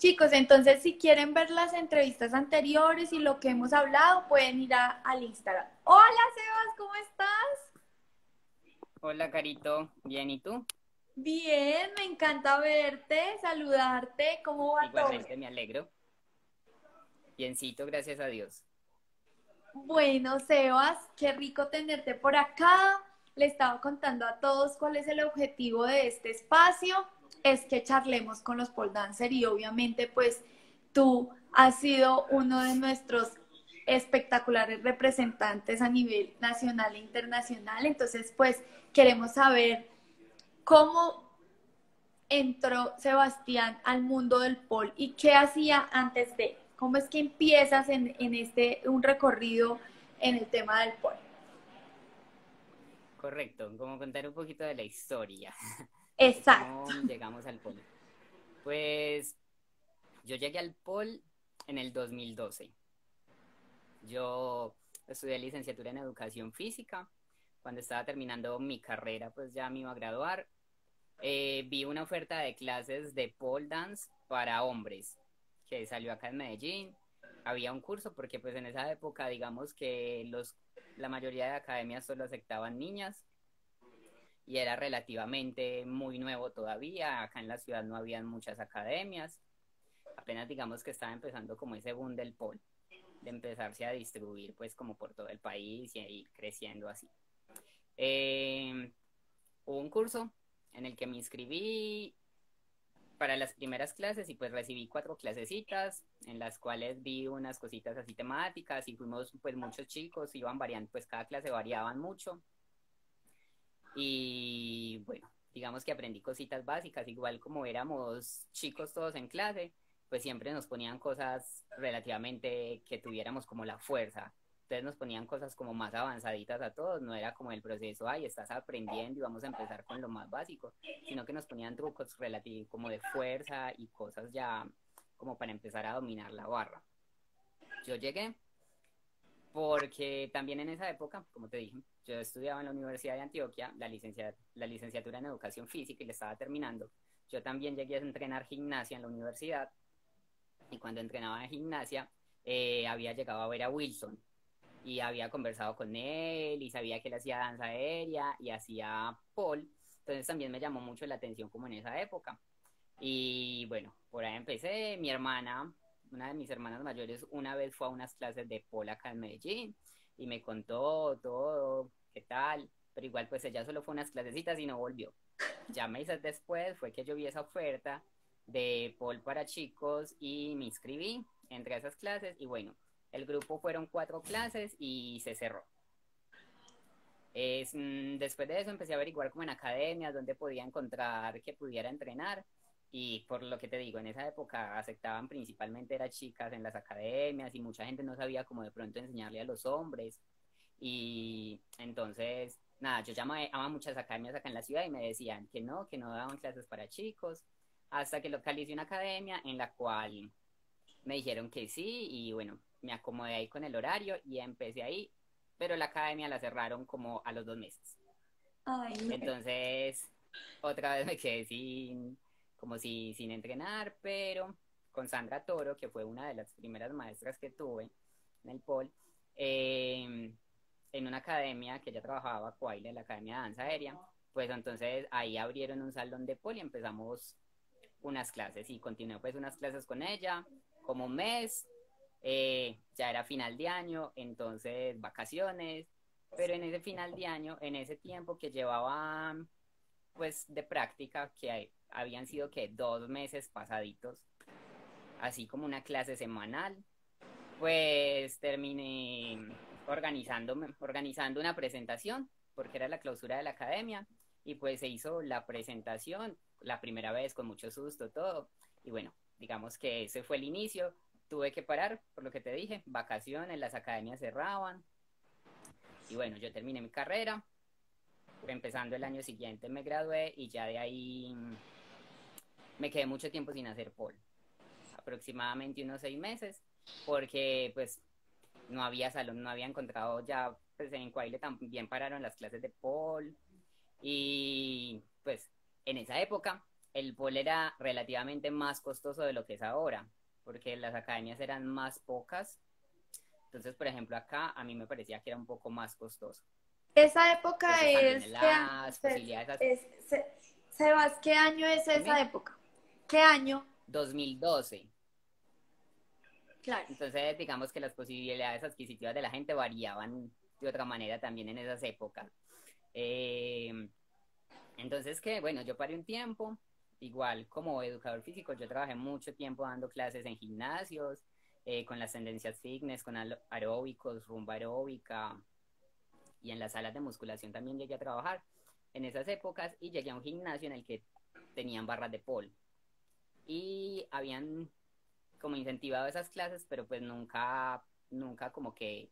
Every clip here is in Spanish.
Chicos, entonces si quieren ver las entrevistas anteriores y lo que hemos hablado, pueden ir al Instagram. Hola Sebas, ¿cómo estás? Hola, Carito. Bien, ¿y tú? Bien, me encanta verte, saludarte, ¿cómo va todo? Igualmente me alegro. Biencito, gracias a Dios. Bueno, Sebas, qué rico tenerte por acá. Le estaba contando a todos cuál es el objetivo de este espacio. Es que charlemos con los pole dancer y obviamente pues tú has sido uno de nuestros espectaculares representantes a nivel nacional e internacional. Entonces pues queremos saber cómo entró Sebastián al mundo del pole y qué hacía antes de, cómo es que empiezas un recorrido en el tema del pole. Correcto, como contar un poquito de la historia, de cómo Exacto. llegamos al pol. Pues yo llegué al pol en el 2012. Yo estudié licenciatura en educación física. Cuando estaba terminando mi carrera, pues ya me iba a graduar. Vi una oferta de clases de pole dance para hombres que salió acá en Medellín. Había un curso porque pues en esa época digamos que la mayoría de academias solo aceptaban niñas y era relativamente muy nuevo todavía. Acá en la ciudad no habían muchas academias. Apenas digamos que estaba empezando como ese boom del pole, de empezarse a distribuir pues como por todo el país y ir creciendo así. Eh, Hubo un curso en el que me inscribí para las primeras clases y pues recibí 4 clasecitas en las cuales vi unas cositas así temáticas y fuimos pues muchos chicos, iban variando, pues cada clase variaban mucho y bueno, digamos que aprendí cositas básicas, igual como éramos chicos todos en clase, pues siempre nos ponían cosas relativamente que tuviéramos como la fuerza. Entonces nos ponían cosas como más avanzaditas a todos, no era como el proceso, ay, estás aprendiendo y vamos a empezar con lo más básico, sino que nos ponían trucos relativos como de fuerza y cosas ya como para empezar a dominar la barra. Yo llegué porque también en esa época, como te dije, yo estudiaba en la Universidad de Antioquia la licenciatura en Educación Física y la estaba terminando. Yo también llegué a entrenar gimnasia en la universidad y cuando entrenaba en gimnasia había llegado a ver a Wilson y había conversado con él y sabía que él hacía danza aérea y hacía pole. Entonces también me llamó mucho la atención como en esa época. Y bueno, por ahí empecé. Mi hermana, una de mis hermanas mayores, una vez fue a unas clases de pole acá en Medellín y me contó todo, qué tal, pero igual pues ella solo fue unas clasecitas y no volvió. Ya meses después fue que yo vi esa oferta de pole para chicos y me inscribí entre esas clases y bueno, el grupo fueron 4 clases y se cerró. Después de eso empecé a averiguar como en academias donde podía encontrar que pudiera entrenar y por lo que te digo, en esa época aceptaban principalmente eran chicas en las academias y mucha gente no sabía cómo de pronto enseñarle a los hombres y entonces nada, yo llamé a muchas academias acá en la ciudad y me decían que no daban clases para chicos hasta que localicé una academia en la cual me dijeron que sí y bueno, me acomodé ahí con el horario y empecé ahí, pero la academia la cerraron como a los 2 meses. Ay, no. Entonces, otra vez me quedé como si, sin entrenar, pero con Sandra Toro, que fue una de las primeras maestras que tuve en el POL, eh, en una academia que ella trabajaba, Coaile, la Academia de Danza Aérea, pues entonces ahí abrieron un salón de POL y empezamos unas clases y continué pues unas clases con ella como un mes, ya era final de año, entonces vacaciones, pero en ese final de año, en ese tiempo que llevaba pues de práctica, que habían sido que 2 meses pasaditos, así como una clase semanal, pues terminé organizando una presentación, porque era la clausura de la academia, y pues se hizo la presentación, la primera vez con mucho susto, todo, y bueno, digamos que ese fue el inicio, tuve que parar, por lo que te dije, vacaciones, las academias cerraban, y bueno, yo terminé mi carrera, empezando el año siguiente me gradué, y ya de ahí me quedé mucho tiempo sin hacer pole, aproximadamente unos 6 meses, porque pues no había salón, no había encontrado ya, pues en Coaile también pararon las clases de pole y pues en esa época el pole era relativamente más costoso de lo que es ahora, porque las academias eran más pocas. Entonces, por ejemplo, acá a mí me parecía que era un poco más costoso. Esa época Entonces también es, las posibilidades, Sebas, ¿qué año es esa dime, época? ¿Qué año? 2012. Claro. Entonces, digamos que las posibilidades adquisitivas de la gente variaban de otra manera también en esas épocas. Eh, entonces, que bueno, yo paré un tiempo, igual como educador físico, yo trabajé mucho tiempo dando clases en gimnasios, con las tendencias fitness, con aeróbicos, rumba aeróbica, y en las salas de musculación también llegué a trabajar en esas épocas y llegué a un gimnasio en el que tenían barras de pole y habían como incentivado esas clases, pero pues nunca como que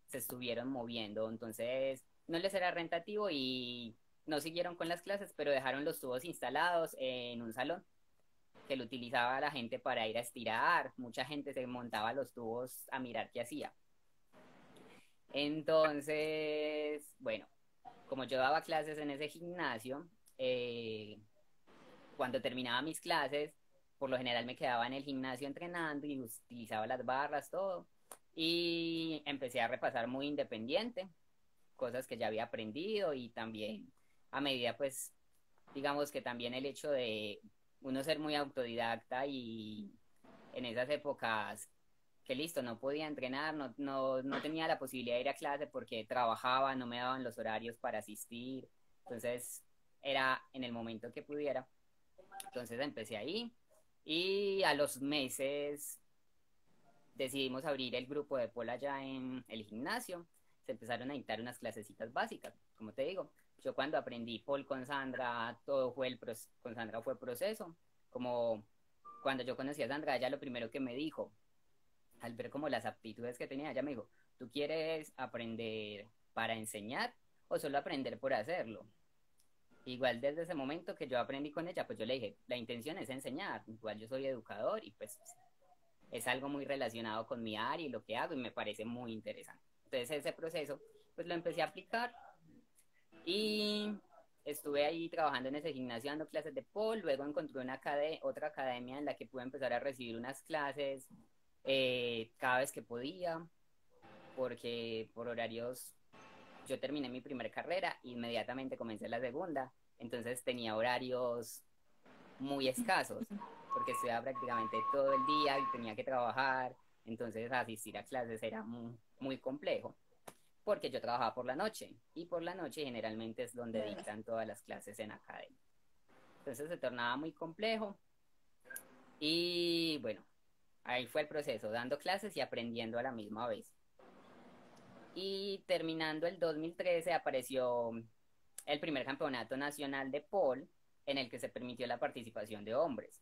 se estuvieron moviendo, entonces no les era rentativo y no siguieron con las clases, pero dejaron los tubos instalados en un salón que lo utilizaba la gente para ir a estirar, mucha gente se montaba los tubos a mirar qué hacía. Entonces, bueno, como yo daba clases en ese gimnasio, cuando terminaba mis clases, por lo general me quedaba en el gimnasio entrenando y utilizaba las barras, todo. Y empecé a repasar muy independiente, cosas que ya había aprendido y también a medida, pues, digamos que también el hecho de uno ser muy autodidacta y en esas épocas que listo, no podía entrenar, no tenía la posibilidad de ir a clase porque trabajaba, no me daban los horarios para asistir, entonces era en el momento que pudiera. Entonces empecé ahí y a los meses decidimos abrir el grupo de pole allá en el gimnasio. Se empezaron a dictar unas clasecitas básicas, como te digo. Yo cuando aprendí pole con Sandra, todo fue con Sandra fue proceso. Como cuando yo conocí a Sandra, ella lo primero que me dijo, al ver como las aptitudes que tenía, ella me dijo, ¿tú quieres aprender para enseñar o solo aprender por hacerlo? Igual desde ese momento que yo aprendí con ella, pues yo le dije, la intención es enseñar, igual yo soy educador y pues es algo muy relacionado con mi área y lo que hago y me parece muy interesante. Entonces ese proceso pues lo empecé a aplicar y estuve ahí trabajando en ese gimnasio dando clases de pole, luego encontré otra academia en la que pude empezar a recibir unas clases cada vez que podía, porque por horarios yo terminé mi primera carrera, inmediatamente comencé la segunda, entonces tenía horarios muy escasos, porque estudiaba prácticamente todo el día y tenía que trabajar, entonces asistir a clases era muy complejo, porque yo trabajaba por la noche, y por la noche generalmente es donde dictan todas las clases en academia. Entonces se tornaba muy complejo, y bueno, ahí fue el proceso, dando clases y aprendiendo a la misma vez. Y terminando el 2013 apareció el primer campeonato nacional de pole en el que se permitió la participación de hombres.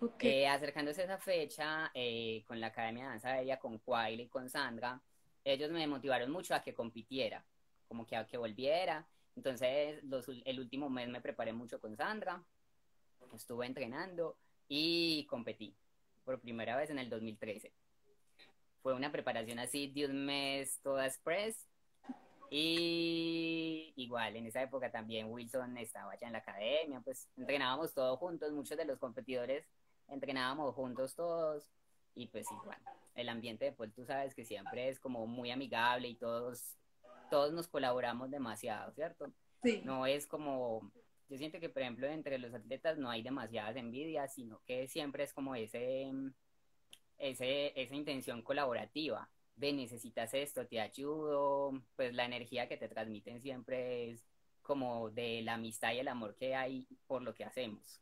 Okay. Acercándose a esa fecha, con la Academia de Danza Aérea, con Quayle y con Sandra, ellos me motivaron mucho a que compitiera, como que a que volviera. Entonces, el último mes me preparé mucho con Sandra, estuve entrenando y competí por primera vez en el 2013. Fue una preparación así de un mes toda express. Y igual, en esa época también Wilson estaba allá en la academia, pues entrenábamos todos juntos, muchos de los competidores entrenábamos juntos todos y pues igual, el ambiente de Paul tú sabes que siempre es como muy amigable y todos nos colaboramos demasiado, ¿cierto? Sí. No es como, yo siento que por ejemplo entre los atletas no hay demasiadas envidias, sino que siempre es como esa intención colaborativa de necesitas esto, te ayudo, pues la energía que te transmiten siempre es como de la amistad y el amor que hay por lo que hacemos.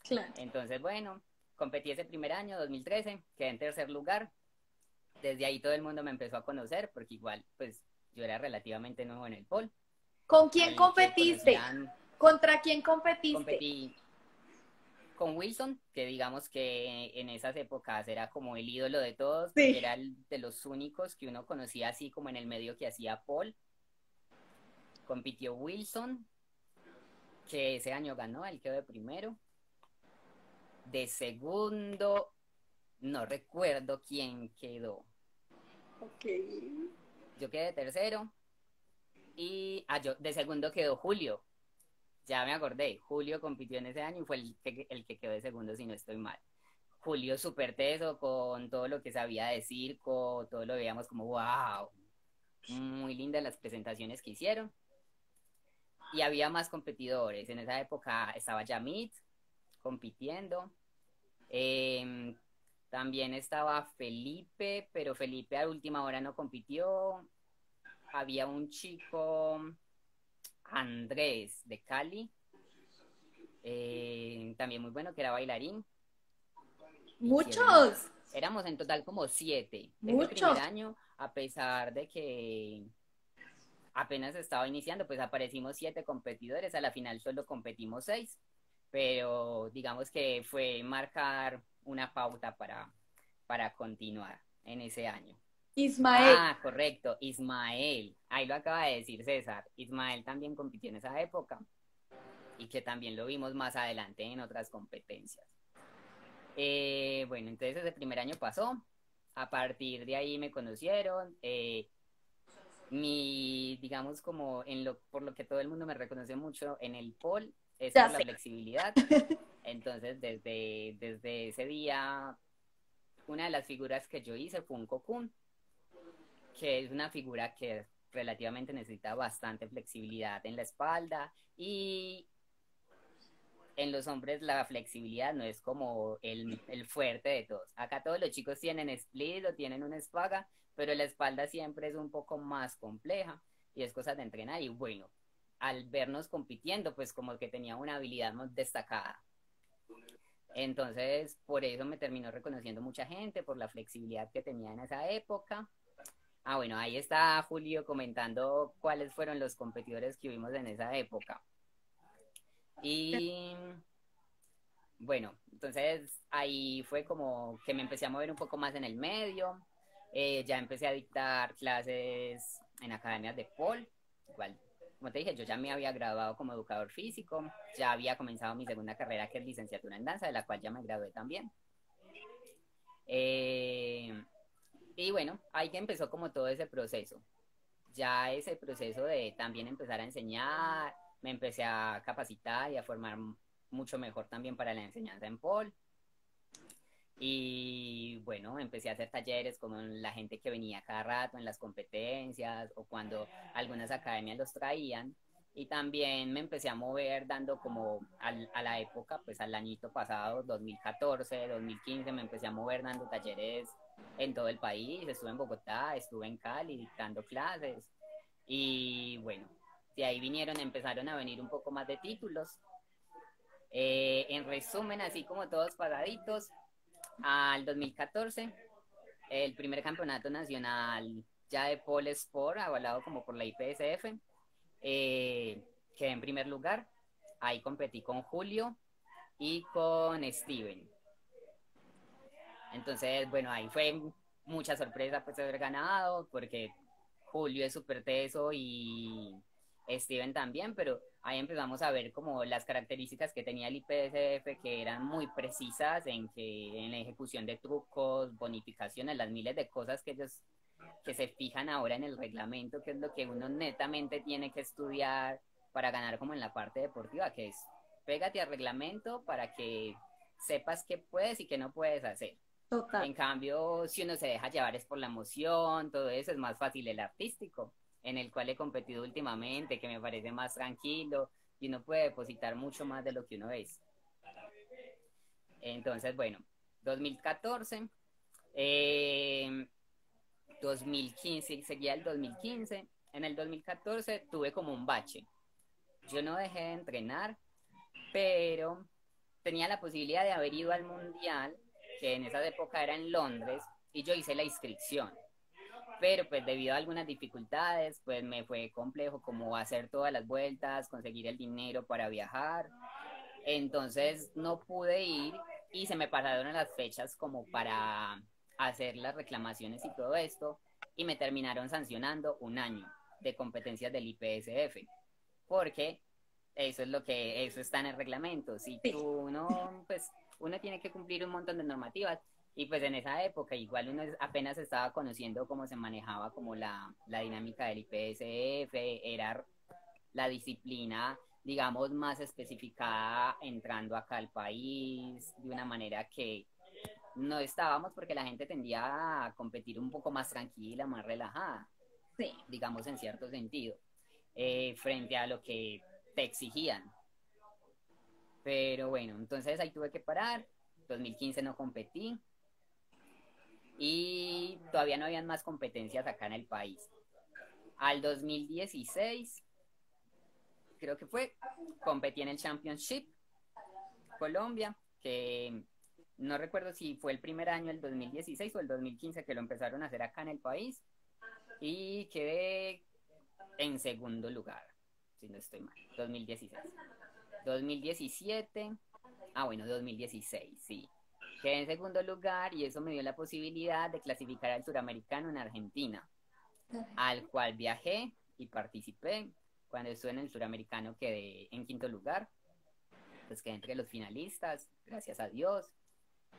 Claro. Entonces, bueno, competí ese primer año, 2013, quedé en tercer lugar. Desde ahí todo el mundo me empezó a conocer porque igual, pues yo era relativamente nuevo en el pole. ¿Con quién Ahí que competiste? conocían, ¿Contra quién competiste? competí con Wilson, que digamos que en esas épocas era como el ídolo de todos, porque Sí. era el de los únicos que uno conocía así como en el medio que hacía Paul. Compitió Wilson, que ese año ganó, él quedó de primero. De segundo, no recuerdo quién quedó. Ok. Yo quedé de tercero y de segundo quedó Julio. Ya me acordé, Julio compitió en ese año y fue el que quedó de segundo, si no estoy mal. Julio súper teso con todo lo que sabía de circo, todo lo veíamos como wow, muy lindas las presentaciones que hicieron. Y había más competidores. En esa época estaba Yamit compitiendo. Eh, También estaba Felipe, pero Felipe a última hora no compitió. Había un chico, Andrés, de Cali, también muy bueno, que era bailarín. ¿Y quién más? Muchos, Éramos en total como 7. Ese primer muchos. año, a pesar de que apenas estaba iniciando, pues aparecimos 7 competidores, a la final solo competimos 6, pero digamos que fue marcar una pauta para continuar en ese año. Ismael, Ah, correcto, Ismael, ahí lo acaba de decir César, Ismael también compitió en esa época y que también lo vimos más adelante en otras competencias. Bueno, entonces ese primer año pasó, a partir de ahí me conocieron, digamos como por lo que todo el mundo me reconoce mucho en el pole, es ya por la sé. flexibilidad. Entonces, desde ese día, una de las figuras que yo hice fue un cocoon, que es una figura que relativamente necesita bastante flexibilidad en la espalda y en los hombres la flexibilidad no es como el fuerte de todos. Acá todos los chicos tienen split o tienen una espaga, pero la espalda siempre es un poco más compleja y es cosa de entrenar. Y bueno, al vernos compitiendo, pues como que tenía una habilidad más destacada. Entonces, por eso me terminó reconociendo mucha gente, por la flexibilidad que tenía en esa época. Ah, bueno, ahí está Julio comentando cuáles fueron los competidores que vimos en esa época. Y bueno, entonces ahí fue como que me empecé a mover un poco más en el medio. Ya empecé a dictar clases en academias de pole. Igual, como te dije, yo ya me había graduado como educador físico, ya había comenzado mi segunda carrera, que es licenciatura en danza, de la cual ya me gradué también. Eh, y bueno, ahí que empezó como todo ese proceso. Ya ese proceso de también empezar a enseñar, me empecé a capacitar y a formar mucho mejor también para la enseñanza en pole. Y bueno, empecé a hacer talleres con la gente que venía cada rato en las competencias o cuando algunas academias los traían. Y también me empecé a mover dando como a la época, pues al añito pasado, 2014, 2015, me empecé a mover dando talleres en todo el país. Estuve en Bogotá, estuve en Cali dictando clases. Y bueno, de ahí empezaron a venir un poco más de títulos. En resumen, así como todos pagaditos, al 2014, el primer campeonato nacional ya de pole sport, avalado como por la IPSF, quedé en primer lugar. Ahí competí con Julio y con Steven. Entonces, bueno, ahí fue mucha sorpresa pues haber ganado, porque Julio es súper teso y Steven también, pero ahí empezamos a ver como las características que tenía el IPSF, que eran muy precisas en la ejecución de trucos, bonificaciones, las miles de cosas que ellos que se fijan ahora en el reglamento, que es lo que uno netamente tiene que estudiar para ganar como en la parte deportiva, que es pégate al reglamento para que sepas qué puedes y qué no puedes hacer. Total. En cambio, si uno se deja llevar es por la emoción, todo eso es más fácil el artístico, en el cual he competido últimamente, que me parece más tranquilo y uno puede depositar mucho más de lo que uno es. Entonces, bueno, 2014, eh, 2015, seguía el 2015. En el 2014 tuve como un bache. Yo no dejé de entrenar, pero tenía la posibilidad de haber ido al mundial, que en esa época era en Londres, y yo hice la inscripción. Pero pues debido a algunas dificultades, pues me fue complejo como hacer todas las vueltas, conseguir el dinero para viajar. Entonces no pude ir y se me pasaron las fechas como para hacer las reclamaciones y todo esto y me terminaron sancionando un año de competencias del IPSF porque eso está en el reglamento. Si Sí, tú no, pues uno tiene que cumplir un montón de normativas y pues en esa época igual uno apenas estaba conociendo cómo se manejaba como la dinámica del IPSF, era la disciplina digamos, más especificada entrando acá al país, de una manera que no estábamos porque la gente tendía a competir un poco más tranquila, más relajada, Sí. digamos en cierto sentido, frente a lo que te exigían. Pero bueno, entonces ahí tuve que parar, 2015 no competí y todavía no habían más competencias acá en el país. Al 2016, creo que fue, competí en el Championship Colombia, que no recuerdo si fue el primer año, el 2016 o el 2015 que lo empezaron a hacer acá en el país, y quedé en segundo lugar, si no estoy mal, 2016. 2017, bueno, 2016, sí. Quedé en segundo lugar y eso me dio la posibilidad de clasificar al suramericano en Argentina, al cual viajé y participé. Cuando estuve en el suramericano quedé en quinto lugar, pues quedé entre los finalistas, gracias a Dios.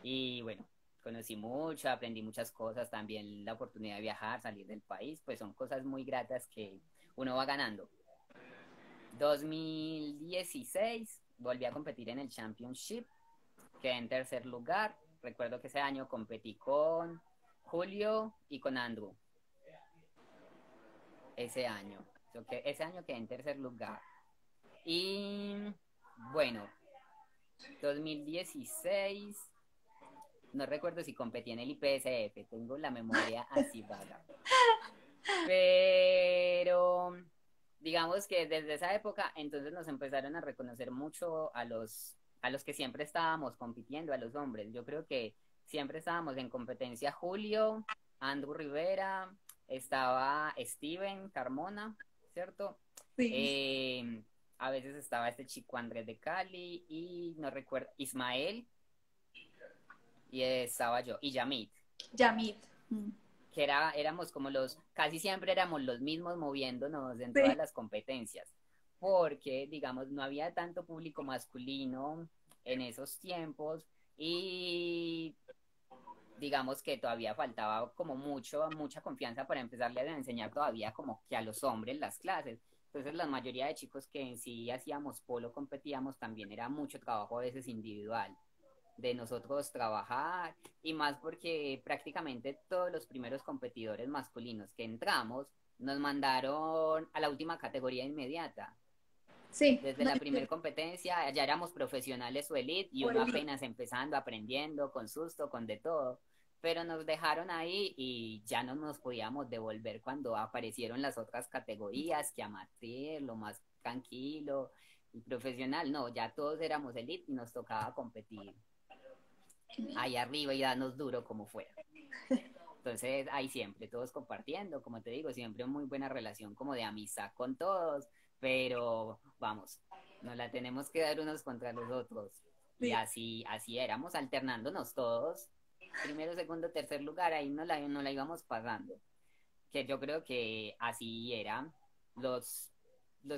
Y bueno, conocí mucho, aprendí muchas cosas, también la oportunidad de viajar, salir del país, pues son cosas muy gratas que uno va ganando. 2016 volví a competir en el Championship, quedé en tercer lugar. Recuerdo que ese año competí con Julio y con Andrew. Ese año quedé en tercer lugar. Y bueno, 2016, no recuerdo si competí en el IPSF, tengo la memoria así vaga. Pero digamos que desde esa época entonces nos empezaron a reconocer mucho a los que siempre estábamos compitiendo, a los hombres. Yo creo que siempre estábamos en competencia Julio, Andrew Rivera, estaba Steven Carmona, ¿cierto? Sí. A veces estaba este chico Andrés de Cali y no recuerdo, Ismael, y estaba yo, y Yamit. Yamit. Que éramos como casi siempre éramos los mismos moviéndonos en todas Sí. las competencias, porque, digamos, no había tanto público masculino en esos tiempos y digamos que todavía faltaba como mucha confianza para empezarle a enseñar todavía como que a los hombres las clases. Entonces la mayoría de chicos que en sí hacíamos polo, competíamos, también era mucho trabajo a veces individual de nosotros trabajar y más porque prácticamente todos los primeros competidores masculinos que entramos nos mandaron a la última categoría inmediata. Sí. Desde la primera competencia ya éramos profesionales o elite y uno apenas empezando, aprendiendo, con susto, con de todo. Pero nos dejaron ahí y ya no nos podíamos devolver cuando aparecieron las otras categorías, que amateur, lo más tranquilo y profesional. No, ya todos éramos elite y nos tocaba competir ahí arriba y darnos duro como fuera. Entonces, ahí siempre, todos compartiendo, como te digo, siempre muy buena relación como de amistad con todos, pero vamos, nos la tenemos que dar unos contra los otros. Y Sí. así éramos, alternándonos todos, primero, segundo, tercer lugar, ahí nos la íbamos pasando. Que yo creo que así era. Los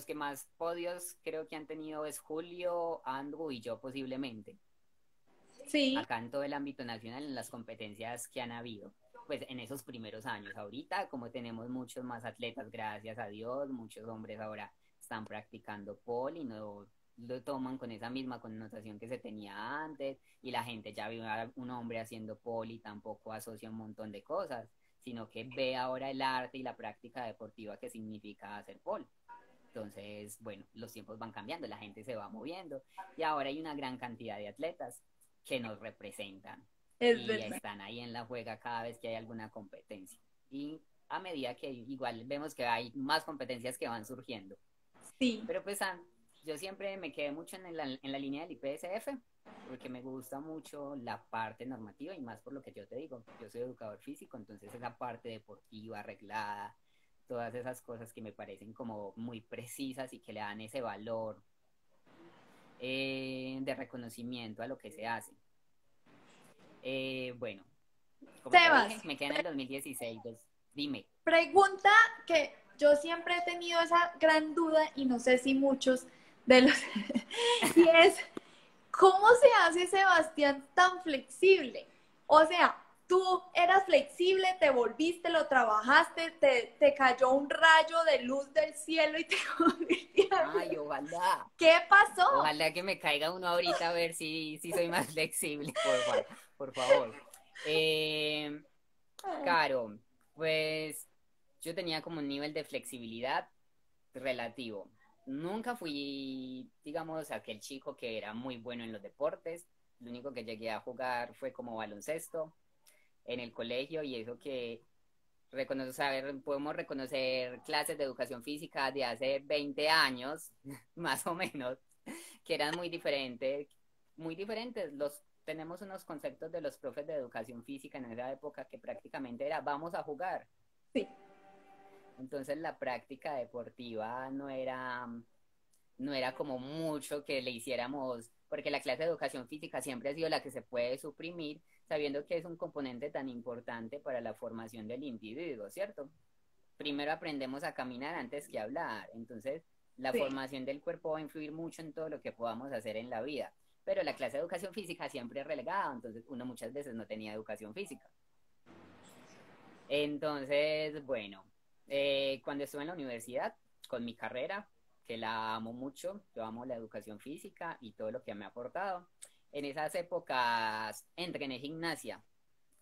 que más podios creo que han tenido es Julio, Andrew y yo posiblemente. Sí. Acá en todo el ámbito nacional, en las competencias que han habido, pues en esos primeros años. Ahorita, como tenemos muchos más atletas, gracias a Dios, muchos hombres ahora están practicando pole y no lo toman con esa misma connotación que se tenía antes, y la gente ya ve a un hombre haciendo pole y tampoco asocia un montón de cosas, sino que ve ahora el arte y la práctica deportiva que significa hacer pole. Entonces, bueno, los tiempos van cambiando, la gente se va moviendo y ahora hay una gran cantidad de atletas que nos representan Es y verdad. están ahí en la juega cada vez que hay alguna competencia. Y a medida que igual vemos que hay más competencias que van surgiendo. Sí. Pero pues yo siempre me quedé mucho en la línea del IPSF porque me gusta mucho la parte normativa y más por lo que yo te digo. Yo soy educador físico, entonces esa parte deportiva, arreglada, todas esas cosas que me parecen como muy precisas y que le dan ese valor de reconocimiento a lo que se hace. Bueno, como te Sebas, dije, me quedé en el 2016, pues dime. pregunta que yo siempre he tenido esa gran duda y no sé si muchos de los... y es, ¿cómo se hace Sebastián tan flexible? O sea, tú eras flexible, te volviste, lo trabajaste, te cayó un rayo de luz del cielo y te convirtieron. Ay, ojalá. ¿Qué pasó? Ojalá que me caiga uno ahorita a ver si soy más flexible, por favor. Eh, Caro, pues yo tenía como un nivel de flexibilidad relativo. Nunca fui, digamos, aquel chico que era muy bueno en los deportes. Lo único que llegué a jugar fue como baloncesto en el colegio y eso que reconocer, podemos reconocer clases de educación física de hace 20 años, más o menos, que eran muy diferentes. Tenemos unos conceptos de los profes de educación física en esa época que prácticamente era vamos a jugar. Sí. Entonces la práctica deportiva no era como mucho que le hiciéramos, porque la clase de educación física siempre ha sido la que se puede suprimir, sabiendo que es un componente tan importante para la formación del individuo, ¿cierto? Primero aprendemos a caminar antes que a hablar, entonces la Sí. formación del cuerpo va a influir mucho en todo lo que podamos hacer en la vida, pero la clase de educación física siempre es relegada, entonces uno muchas veces no tenía educación física. Entonces, bueno, cuando estuve en la universidad, con mi carrera, que la amo mucho, yo amo la educación física y todo lo que me ha aportado. En esas épocas entrené gimnasia.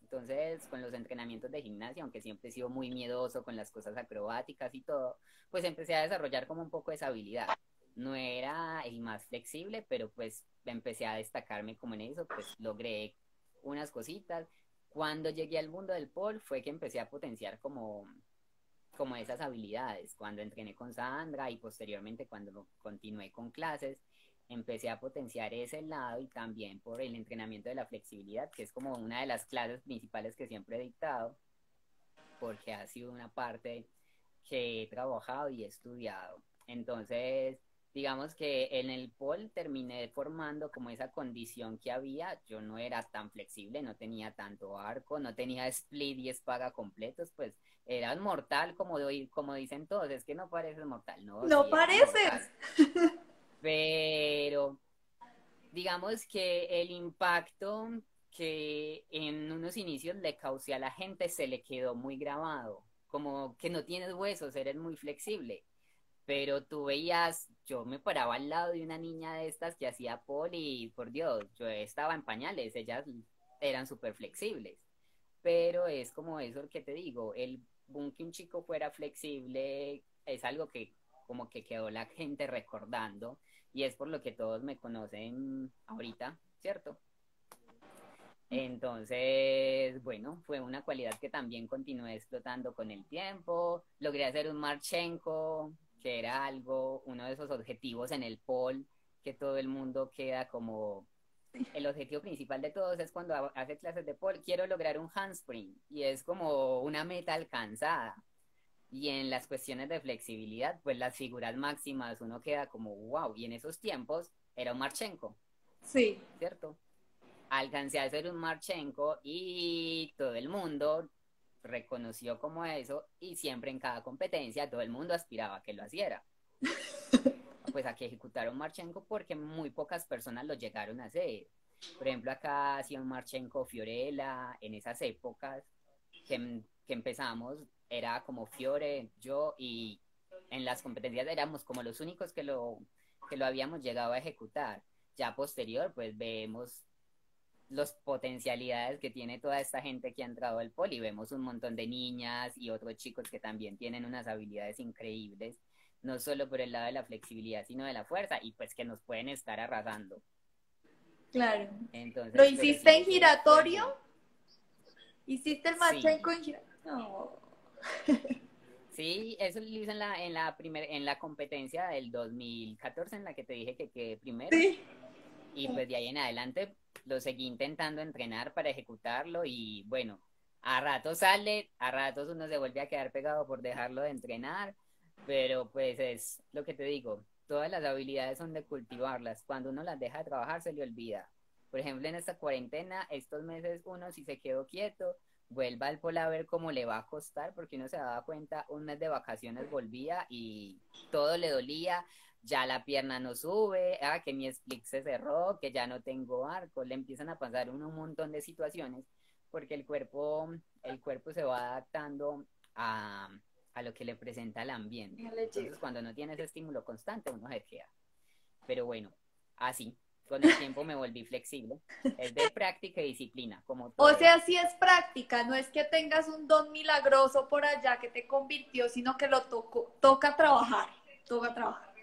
Entonces, con los entrenamientos de gimnasia, aunque siempre he sido muy miedoso con las cosas acrobáticas y todo, pues empecé a desarrollar como un poco esa habilidad. No era el más flexible, pero pues empecé a destacarme como en eso, pues logré unas cositas. Cuando llegué al mundo del pole fue que empecé a potenciar como esas habilidades. Cuando entrené con Sandra y posteriormente cuando continué con clases, empecé a potenciar ese lado y también por el entrenamiento de la flexibilidad, que es como una de las clases principales que siempre he dictado, porque ha sido una parte que he trabajado y he estudiado. Entonces, digamos que en el pole terminé formando como esa condición que había. Yo no era tan flexible, no tenía tanto arco, no tenía split y espaga completos, pues eras mortal como dicen todos, es que no pareces mortal, no, No sí, era mortal. pareces. Pero digamos que el impacto que en unos inicios le causé a la gente se le quedó muy grabado, como que no tienes huesos, eres muy flexible, pero tú veías, yo me paraba al lado de una niña de estas que hacía poli y por Dios, yo estaba en pañales, ellas eran súper flexibles, pero es como eso que te digo, el boom que un chico fuera flexible es algo que como que quedó la gente recordando y es por lo que todos me conocen ahorita, ¿cierto? Entonces, bueno, fue una cualidad que también continué explotando con el tiempo. Logré hacer un Marchenko, que era algo, uno de esos objetivos en el pole, que todo el mundo queda como... El objetivo principal de todos es cuando hace clases de pole, quiero lograr un handspring, y es como una meta alcanzada. Y en las cuestiones de flexibilidad, pues las figuras máximas uno queda como wow, y en esos tiempos era un Marchenko, Sí. ¿cierto? Alcancé a hacer un Marchenko y todo el mundo reconoció como eso y siempre en cada competencia todo el mundo aspiraba a que lo hiciera. Pues a que ejecutara un Marchenko porque muy pocas personas lo llegaron a hacer. Por ejemplo, acá hacía un Marchenko Fiorella en esas épocas que empezamos, era como Fiore, yo y en las competencias éramos como los únicos que lo habíamos llegado a ejecutar. Ya posterior, pues vemos las potencialidades que tiene toda esta gente que ha entrado al poli. Vemos un montón de niñas y otros chicos que también tienen unas habilidades increíbles, no solo por el lado de la flexibilidad, sino de la fuerza, y pues que nos pueden estar arrasando. Claro. ¿Lo Entonces, pero hiciste sí, en ese fue el giratorio? boom. ¿Hiciste el Marchenko Sí, en giratorio? No. sí, eso lo hice en la competencia del 2014 en la que te dije que quedé primero. Sí. Y pues de ahí en adelante lo seguí intentando entrenar para ejecutarlo y bueno, a ratos sale, a ratos uno se vuelve a quedar pegado por dejarlo de entrenar, pero pues es lo que te digo, todas las habilidades son de cultivarlas, cuando uno las deja de trabajar se le olvida. Por ejemplo, en esta cuarentena, estos meses uno si se quedó quieto, vuelva al polo a ver cómo le va a costar, porque uno se daba cuenta, un mes de vacaciones volvía y todo le dolía, ya la pierna no sube, que mi split se cerró, que ya no tengo arco, le empiezan a pasar uno un montón de situaciones porque el cuerpo se va adaptando a lo que le presenta el ambiente. Entonces, cuando no tiene ese estímulo constante, uno se queda. Pero bueno, así, con el tiempo me volví flexible. Es de práctica y disciplina, como todo. O sea, sí es práctica, no es que tengas un don milagroso por allá que te convirtió, sino que toca trabajar, toca trabajar.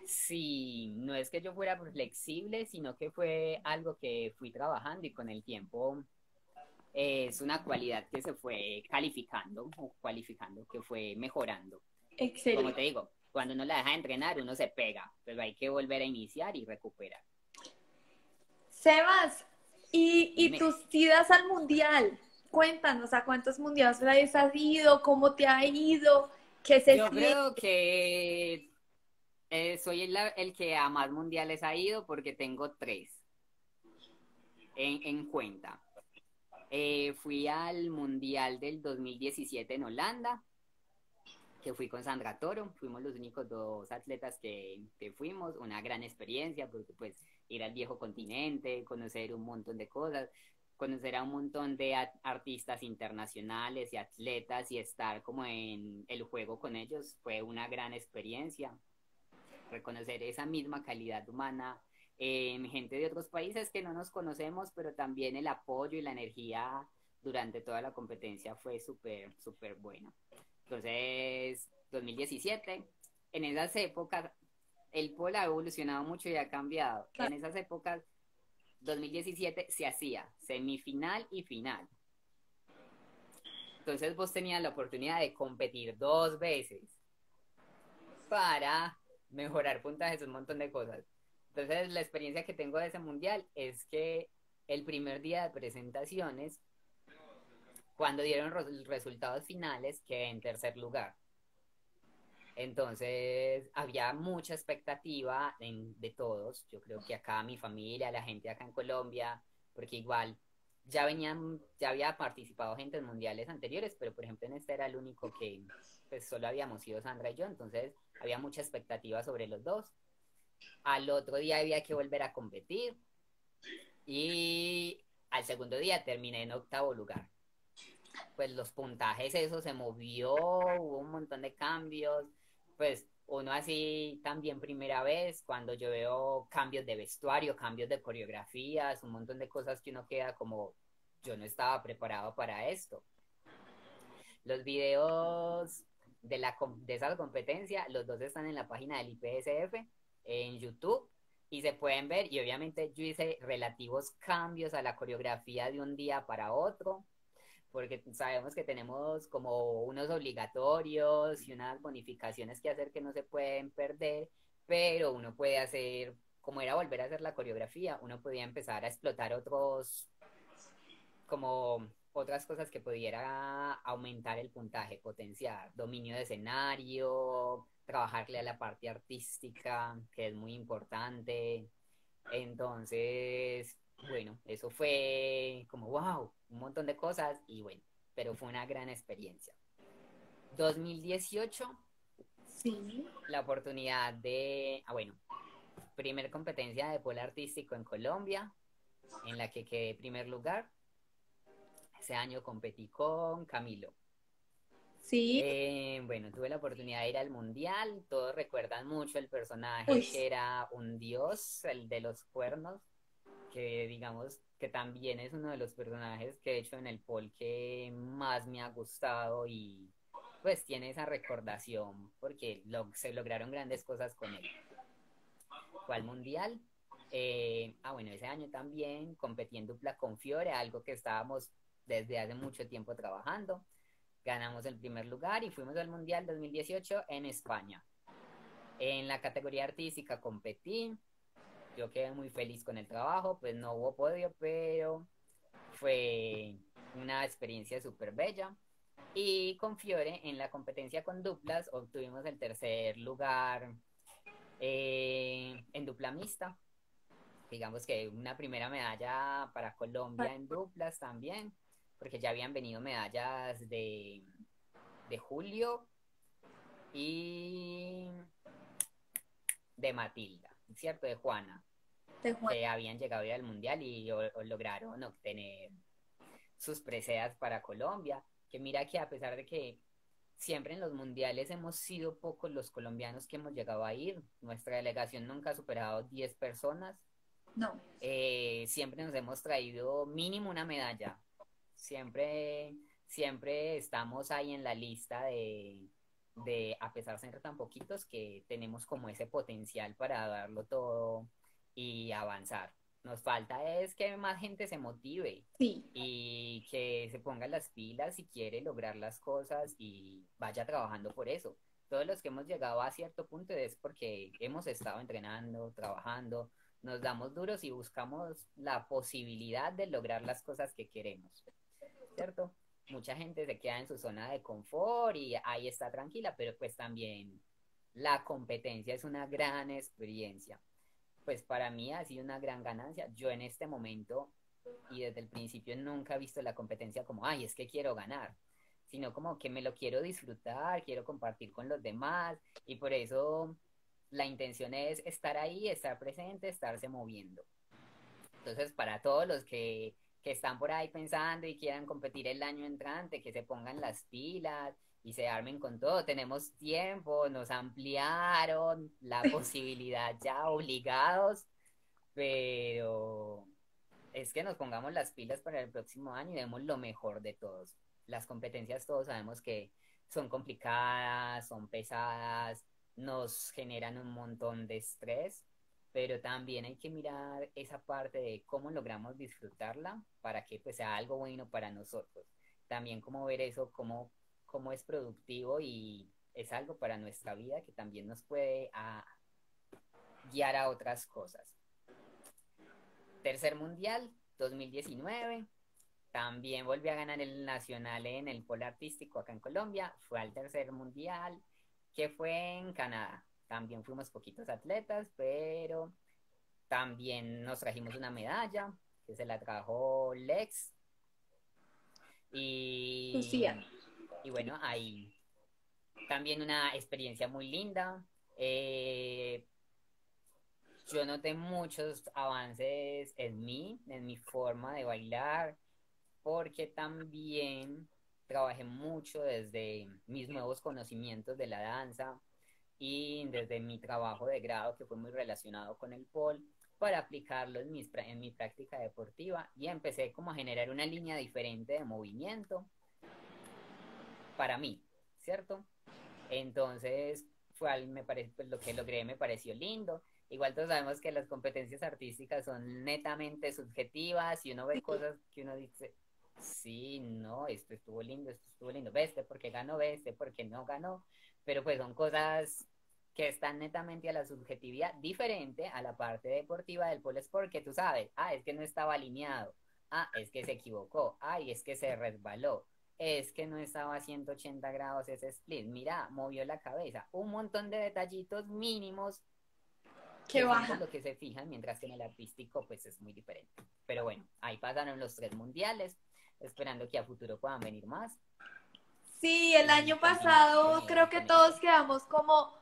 Sí, no es que yo fuera flexible, sino que fue algo que fui trabajando y con el tiempo es una cualidad que se fue calificando o cualificando, que fue mejorando. Como Excelente. te digo, cuando uno la deja de entrenar, uno se pega, pero hay que volver a iniciar y recuperar. Sebas, y Dime, tus idas al mundial, cuéntanos a cuántos mundiales has ido, cómo te ha ido, qué se yo siente. creo que soy el que a más mundiales ha ido porque tengo 3 en cuenta. Fui al Mundial del 2017 en Holanda, que fui con Sandra Toro, fuimos los únicos 2 atletas que fuimos, una gran experiencia, porque pues ir al viejo continente, conocer un montón de cosas, conocer a un montón de artistas internacionales y atletas y estar como en el juego con ellos fue una gran experiencia, reconocer esa misma calidad humana en gente de otros países que no nos conocemos, pero también el apoyo y la energía durante toda la competencia fue súper, súper bueno. Entonces, 2017, en esas épocas, el polo ha evolucionado mucho y ha cambiado. En esas épocas, 2017 se hacía semifinal y final. Entonces vos tenías la oportunidad de competir 2 veces para mejorar puntajes, un montón de cosas. Entonces, la experiencia que tengo de ese mundial es que el primer día de presentaciones, cuando dieron los resultados finales, quedé en tercer lugar. Entonces, había mucha expectativa de todos. Yo creo que acá mi familia, la gente acá en Colombia, porque igual ya había participado gente en mundiales anteriores, pero por ejemplo en este era el único que pues solo habíamos ido Sandra y yo, entonces había mucha expectativa sobre los dos. Al otro día había que volver a competir y al segundo día terminé en octavo lugar. Pues los puntajes, eso se movió, hubo un montón de cambios, pues uno así también primera vez, cuando yo veo cambios de vestuario, cambios de coreografías, un montón de cosas que uno queda como, yo no estaba preparado para esto. Los videos de esa competencia, los dos están en la página del IPSF, en YouTube, y se pueden ver, y obviamente yo hice relativos cambios a la coreografía de un día para otro, porque sabemos que tenemos como unos obligatorios y unas bonificaciones que hacer que no se pueden perder, pero uno puede hacer, como era volver a hacer la coreografía, uno podía empezar a explotar como otras cosas que pudiera aumentar el puntaje, potenciar dominio de escenario, trabajarle a la parte artística, que es muy importante. Entonces, bueno, eso fue como, wow, un montón de cosas y bueno, pero fue una gran experiencia. 2018, Sí. la oportunidad bueno, primer competencia de polo artístico en Colombia, en la que quedé primer lugar. Ese año competí con Camilo. Sí. Bueno, tuve la oportunidad de ir al mundial. Todos recuerdan mucho el personaje Uy, que era un dios, el de los cuernos, que digamos que también es uno de los personajes que he hecho en el pol que más me ha gustado y pues tiene esa recordación porque se lograron grandes cosas con él. Fue al mundial. Bueno, ese año también competí en dupla con Fiore, algo que estábamos desde hace mucho tiempo trabajando. Ganamos el primer lugar y fuimos al Mundial 2018 en España. En la categoría artística competí, yo quedé muy feliz con el trabajo, pues no hubo podio, pero fue una experiencia súper bella. Y con Fiore, en la competencia con duplas, obtuvimos el tercer lugar en dupla mixta. Digamos que una primera medalla para Colombia en duplas también, porque ya habían venido medallas de Julio y de Matilda, ¿cierto? De Juana, de Juan. que habían llegado a ir al mundial y lograron obtener sus preseas para Colombia, que mira que a pesar de que siempre en los mundiales hemos sido pocos los colombianos que hemos llegado a ir, nuestra delegación nunca ha superado 10 personas, No. siempre nos hemos traído mínimo una medalla, siempre, siempre estamos ahí en la lista a pesar de ser tan poquitos, que tenemos como ese potencial para darlo todo y avanzar. Nos falta es que más gente se motive Sí. y que se ponga las pilas si quiere lograr las cosas y vaya trabajando por eso. Todos los que hemos llegado a cierto punto es porque hemos estado entrenando, trabajando, nos damos duros y buscamos la posibilidad de lograr las cosas que queremos, ¿cierto? Mucha gente se queda en su zona de confort y ahí está tranquila, pero pues también la competencia es una gran experiencia. Pues para mí ha sido una gran ganancia. Yo en este momento y desde el principio nunca he visto la competencia como, ay, es que quiero ganar, sino como que me lo quiero disfrutar, quiero compartir con los demás y por eso la intención es estar ahí, estar presente, estarse moviendo. Entonces, para todos los que están por ahí pensando y quieran competir el año entrante, que se pongan las pilas y se armen con todo, tenemos tiempo, nos ampliaron la posibilidad ya obligados, pero es que nos pongamos las pilas para el próximo año y demos lo mejor de todos. Las competencias todos sabemos que son complicadas, son pesadas, nos generan un montón de estrés, pero también hay que mirar esa parte de cómo logramos disfrutarla para que pues sea algo bueno para nosotros. También cómo ver eso, cómo es productivo y es algo para nuestra vida que también nos puede guiar a otras cosas. Tercer mundial, 2019. También volví a ganar el nacional en el polo artístico acá en Colombia. Fue al tercer mundial, que fue en Canadá. También fuimos poquitos atletas, pero también nos trajimos una medalla, que se la trajo Lex. Lucía. Y, y bueno, ahí también una experiencia muy linda. Eh, yo noté muchos avances en mi forma de bailar, porque también trabajé mucho desde mis nuevos conocimientos de la danza y desde mi trabajo de grado que fue muy relacionado con el pole para aplicarlo en mi práctica deportiva y empecé como a generar una línea diferente de movimiento para mí, ¿cierto? Entonces, pues, lo que logré me pareció lindo. Igual todos sabemos que las competencias artísticas son netamente subjetivas y uno ve cosas que uno dice, sí, no, esto estuvo lindo, ve este porque ganó, ve este porque no ganó, pero pues son cosas que están netamente a la subjetividad, diferente a la parte deportiva del pole sport, que tú sabes, es que no estaba alineado, es que se equivocó, es que se resbaló, es que no estaba a 180 grados ese split, mira, movió la cabeza, un montón de detallitos mínimos Que que son de baja. lo que se fijan, mientras que en el artístico pues es muy diferente. Pero bueno, ahí pasaron los 3 mundiales, esperando que a futuro puedan venir más Sí, el y año continuar pasado creo que con eso. todos quedamos como,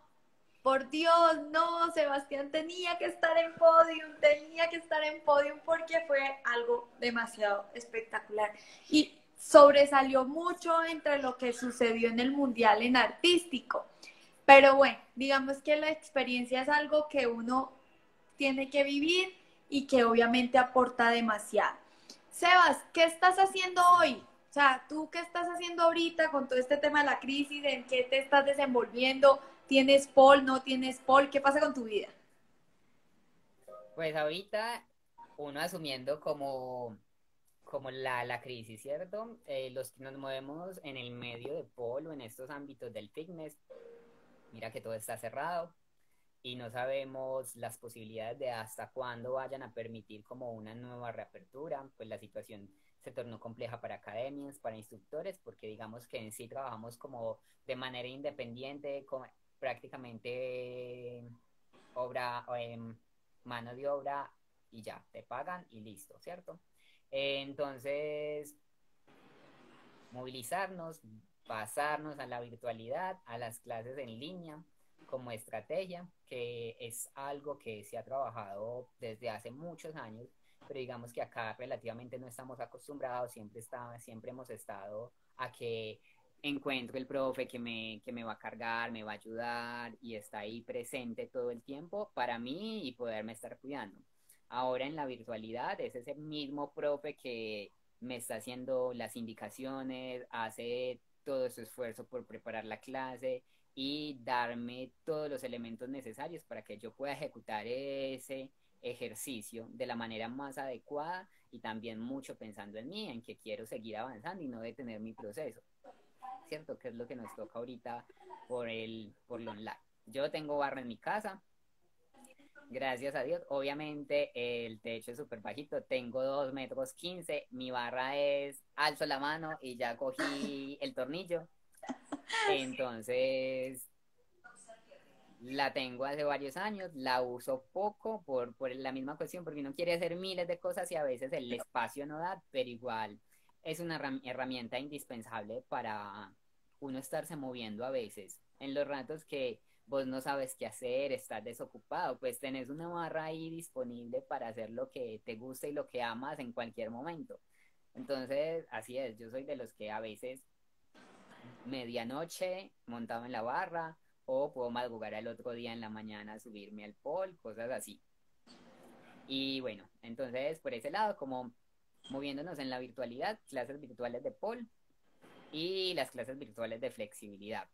por Dios, no, Sebastián tenía que estar en podium, tenía que estar en podium porque fue algo demasiado espectacular. Y sobresalió mucho entre lo que sucedió en el mundial en artístico. Pero bueno, digamos que la experiencia es algo que uno tiene que vivir y que obviamente aporta demasiado. Sebas, ¿qué estás haciendo Sí. hoy? O sea, ¿tú qué estás haciendo ahorita con todo este tema de la crisis? ¿En qué te estás desenvolviendo? ¿Tienes Paul? ¿No tienes Paul? ¿Qué pasa con tu vida? Pues ahorita uno asumiendo como la crisis, ¿cierto? Los que nos movemos en el medio de polo, en estos ámbitos del fitness, mira que todo está cerrado y no sabemos las posibilidades de hasta cuándo vayan a permitir como una nueva reapertura, pues la situación se tornó compleja para academias, para instructores, porque digamos que en sí trabajamos como de manera independiente, con prácticamente obra, mano de obra y ya, te pagan y listo, ¿cierto? Entonces, movilizarnos, pasarnos a la virtualidad, a las clases en línea como estrategia, que es algo que se ha trabajado desde hace muchos años pero digamos que acá relativamente no estamos acostumbrados, siempre hemos estado a que encuentro el profe que me va a cargar, me va a ayudar y está ahí presente todo el tiempo para mí y poderme estar cuidando. Ahora en la virtualidad es ese mismo profe que me está haciendo las indicaciones, hace todo su esfuerzo por preparar la clase y darme todos los elementos necesarios para que yo pueda ejecutar ese ejercicio de la manera más adecuada y también mucho pensando en mí, en que quiero seguir avanzando y no detener mi proceso, ¿cierto? Que es lo que nos toca ahorita por lo online. Yo tengo barra en mi casa, gracias a Dios. Obviamente el techo es súper bajito, tengo 2,15 m, mi barra es alzo la mano y ya cogí el tornillo. Entonces la tengo hace varios años, la uso poco por la misma cuestión, porque uno quiere hacer miles de cosas y a veces el espacio no da, pero igual es una herramienta indispensable para uno estarse moviendo a veces. En los ratos que vos no sabes qué hacer, estás desocupado, pues tenés una barra ahí disponible para hacer lo que te gusta y lo que amas en cualquier momento. Entonces, así es, yo soy de los que a veces medianoche montado en la barra o puedo madrugar al otro día en la mañana a subirme al pole, cosas así. Y bueno, entonces por ese lado, como moviéndonos en la virtualidad, clases virtuales de pole y las clases virtuales de flexibilidad.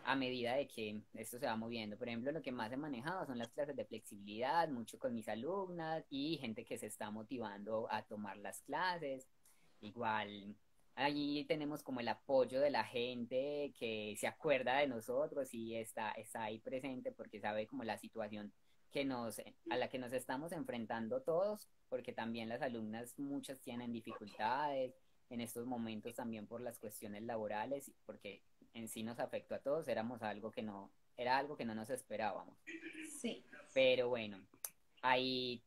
A medida de que esto se va moviendo, por ejemplo, lo que más he manejado son las clases de flexibilidad, mucho con mis alumnas y gente que se está motivando a tomar las clases. Igual, allí tenemos como el apoyo de la gente que se acuerda de nosotros y está ahí presente porque sabe como la situación a la que nos estamos enfrentando todos, porque también las alumnas muchas tienen dificultades en estos momentos también por las cuestiones laborales, porque en sí nos afectó a todos, era algo que no nos esperábamos. Sí. Pero bueno, hay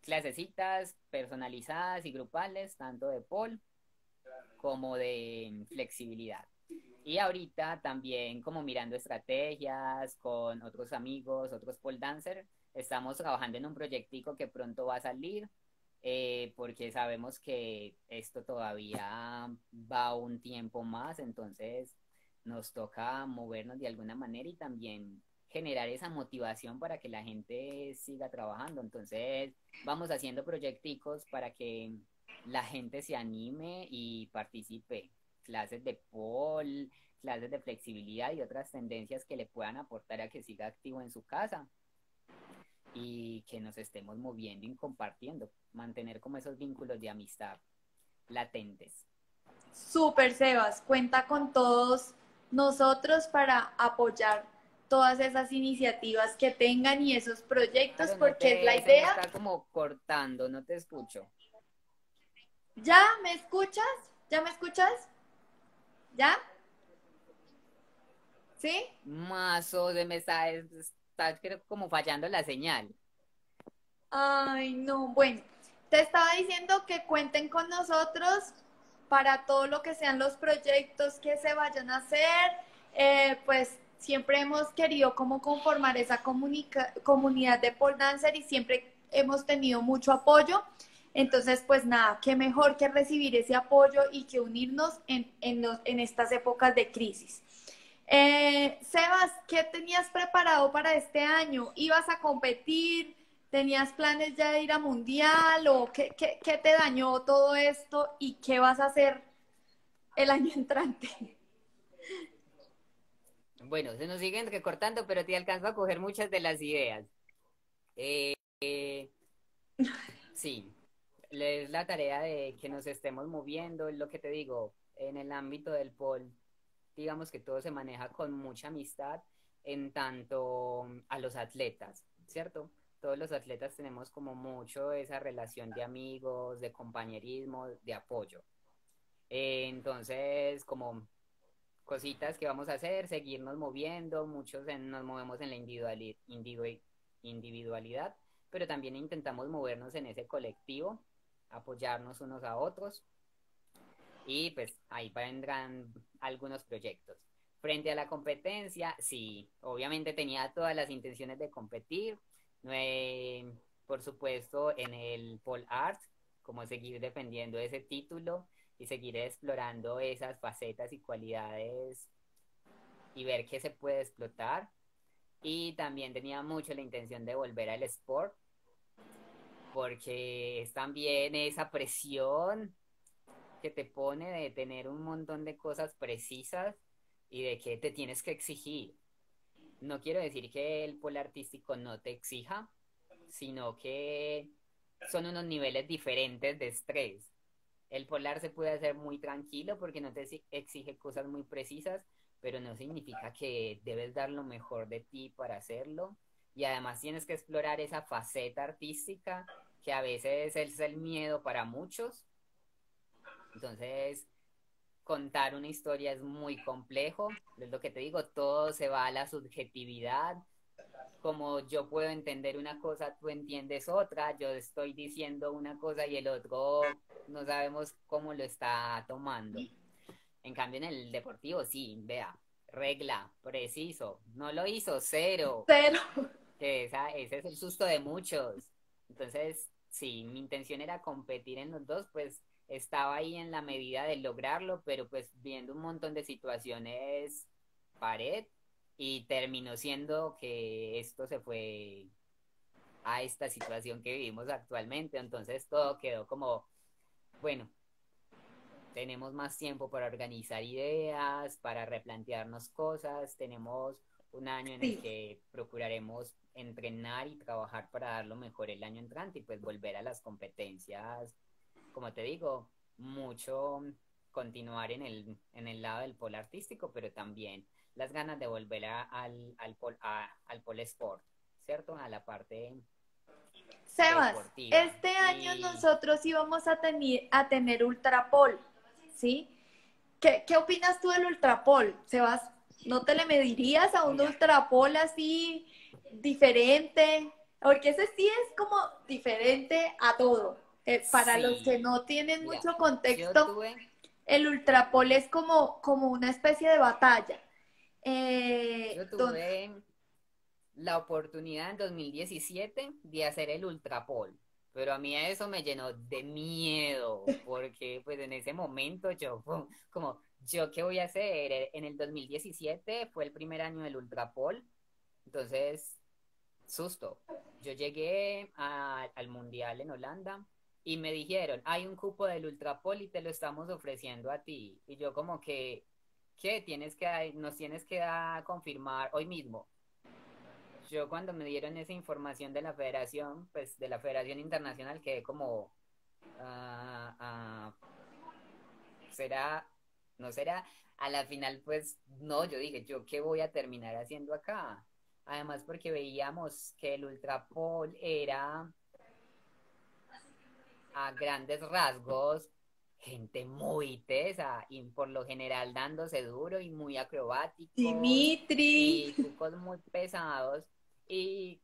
clasecitas personalizadas y grupales, tanto de pole como de flexibilidad. Y ahorita también como mirando estrategias con otros amigos, otros pole dancers, estamos trabajando en un proyectico que pronto va a salir, porque sabemos que esto todavía va un tiempo más, entonces nos toca movernos de alguna manera y también generar esa motivación para que la gente siga trabajando. Entonces vamos haciendo proyecticos para que la gente se anime y participe. Clases de pole, clases de flexibilidad y otras tendencias que le puedan aportar a que siga activo en su casa y que nos estemos moviendo y compartiendo, mantener como esos vínculos de amistad latentes. Súper, Sebas, cuenta con todos nosotros para apoyar todas esas iniciativas que tengan y esos proyectos, Claro, porque es la se me idea. está como cortando, no te escucho. ¿Ya me escuchas? ¿Ya me escuchas? ¿Ya? ¿Sí? Mazo, está creo, como fallando la señal. Ay, no, bueno, te estaba diciendo que cuenten con nosotros para todo lo que sean los proyectos que se vayan a hacer. Pues siempre hemos querido como conformar esa comunidad de pole dancer y siempre hemos tenido mucho apoyo. Entonces, pues nada, qué mejor que recibir ese apoyo y que unirnos en estas épocas de crisis. Sebas, ¿qué tenías preparado para este año? ¿Ibas a competir? ¿Tenías planes ya de ir a mundial? ¿O qué te dañó todo esto? ¿Y qué vas a hacer el año entrante? Bueno, se nos siguen recortando, pero te alcanzo a coger muchas de las ideas. Eh, sí, es la tarea de que nos estemos moviendo, es lo que te digo, en el ámbito del pole, digamos que todo se maneja con mucha amistad en tanto a los atletas, ¿cierto? Todos los atletas tenemos como mucho esa relación de amigos, de compañerismo, de apoyo. Entonces, como cositas que vamos a hacer, seguirnos moviendo, nos movemos en la individualidad, pero también intentamos movernos en ese colectivo, apoyarnos unos a otros y pues ahí vendrán algunos proyectos. Frente a la competencia, sí, obviamente tenía todas las intenciones de competir, por supuesto, en el pole art, como seguir defendiendo ese título y seguir explorando esas facetas y cualidades y ver qué se puede explotar. Y también tenía mucho la intención de volver al sport, porque es también esa presión que te pone de tener un montón de cosas precisas y de que te tienes que exigir. No quiero decir que el polo artístico no te exija, sino que son unos niveles diferentes de estrés. El polar se puede hacer muy tranquilo porque no te exige cosas muy precisas, pero no significa que debes dar lo mejor de ti para hacerlo. Y además tienes que explorar esa faceta artística que a veces es el miedo para muchos. Entonces, contar una historia es muy complejo. Es lo que te digo, todo se va a la subjetividad. Como yo puedo entender una cosa, tú entiendes otra, yo estoy diciendo una cosa y el otro no sabemos cómo lo está tomando. En cambio, en el deportivo, sí, vea, regla, preciso, no lo hizo, cero, Pero, que ese es el susto de muchos. Entonces, sí, mi intención era competir en los dos, pues estaba ahí en la medida de lograrlo, pero pues viendo un montón de situaciones pared y terminó siendo que esto se fue a esta situación que vivimos actualmente. Entonces todo quedó como, bueno, tenemos más tiempo para organizar ideas, para replantearnos cosas, tenemos un año en el sí. que procuraremos entrenar y trabajar para dar lo mejor el año entrante y pues volver a las competencias, como te digo, mucho continuar en el lado del polo artístico, pero también las ganas de volver al polo sport, ¿cierto? A la parte Sebas, deportiva. este año Y nosotros íbamos a tener Ultrapol, ¿sí? ¿Qué opinas tú del Ultrapol, Sebas? ¿No te le medirías a un mira, Ultrapol así diferente? Porque ese sí es como diferente a todo. Para los que sí, no tienen mira, mucho yo contexto, tuve, el Ultrapol es como una especie de batalla. yo Donde tuve la oportunidad en 2017 de hacer el Ultrapol, pero a mí eso me llenó de miedo, porque pues en ese momento yo, como, ¿yo qué voy a hacer? En el 2017 fue el primer año del Ultrapol, entonces, susto. Yo llegué al Mundial en Holanda y me dijeron, hay un cupo del Ultrapol y te lo estamos ofreciendo a ti. Y yo como que, ¿qué? Nos tienes que confirmar hoy mismo. Yo cuando me dieron esa información de la federación, pues de la Federación Internacional, quedé como, ah, ah, ¿será? ¿No será? A la final, pues no, yo dije, ¿yo qué voy a terminar haciendo acá? Además, porque veíamos que el Ultrapol era a grandes rasgos gente muy tesa y por lo general dándose duro y muy acrobáticos Dimitri, y trucos muy pesados. Y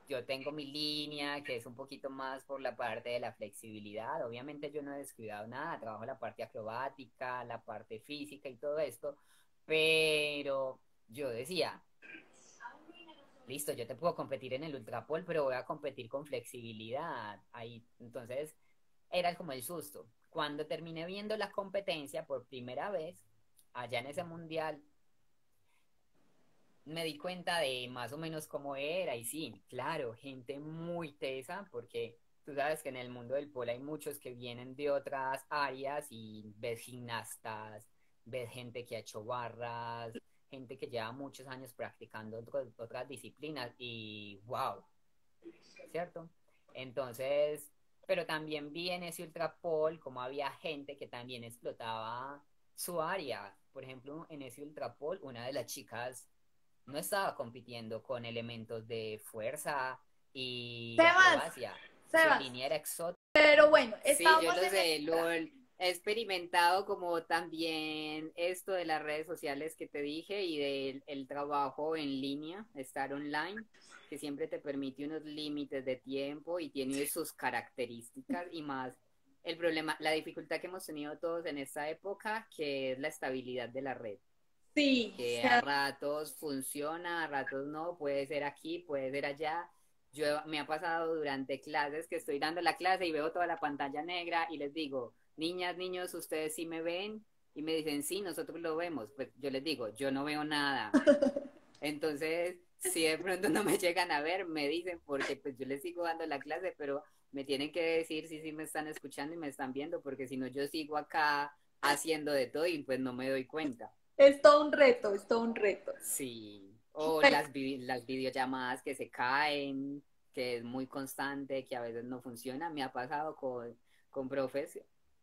yo tengo mi línea que es un poquito más por la parte de la flexibilidad. Obviamente yo no he descuidado nada, trabajo la parte acrobática, la parte física y todo esto, pero yo decía, listo, yo te puedo competir en el ultrapol, pero voy a competir con flexibilidad. Ahí, entonces, era como el susto. Cuando terminé viendo la competencia por primera vez, allá en ese mundial, me di cuenta de más o menos cómo era. Y sí, claro, gente muy tesa, porque tú sabes que en el mundo del polo hay muchos que vienen de otras áreas y ves gimnastas, ves gente que ha hecho barras, gente que lleva muchos años practicando otras disciplinas y wow, ¿cierto? Entonces, pero también vi en ese Ultra Pole como había gente que también explotaba su área. Por ejemplo, en ese Ultra Pole, una de las chicas no estaba compitiendo con elementos de fuerza y Sebas, acrobacia. Su Sebas. línea era exótica. Pero bueno, Sí, yo estábamos lo en el sé, he experimentado como también esto de las redes sociales que te dije y del el trabajo en línea, estar online, que siempre te permite unos límites de tiempo y tiene sus características y más el problema, la dificultad que hemos tenido todos en esta época, que es la estabilidad de la red, sí, que a ratos funciona, a ratos no, puede ser aquí, puede ser allá. me ha pasado durante clases que estoy dando la clase y veo toda la pantalla negra y les digo, niñas, niños, ¿ustedes sí me ven? Y me dicen, sí, nosotros lo vemos. Pues yo les digo, yo no veo nada. Entonces, si de pronto no me llegan a ver, me dicen, porque pues yo les sigo dando la clase, pero me tienen que decir si sí me están escuchando y me están viendo, porque si no yo sigo acá haciendo de todo y pues no me doy cuenta. Es todo un reto, es todo un reto. Sí, o Pero las videollamadas que se caen, que es muy constante, que a veces no funciona, me ha pasado con profes,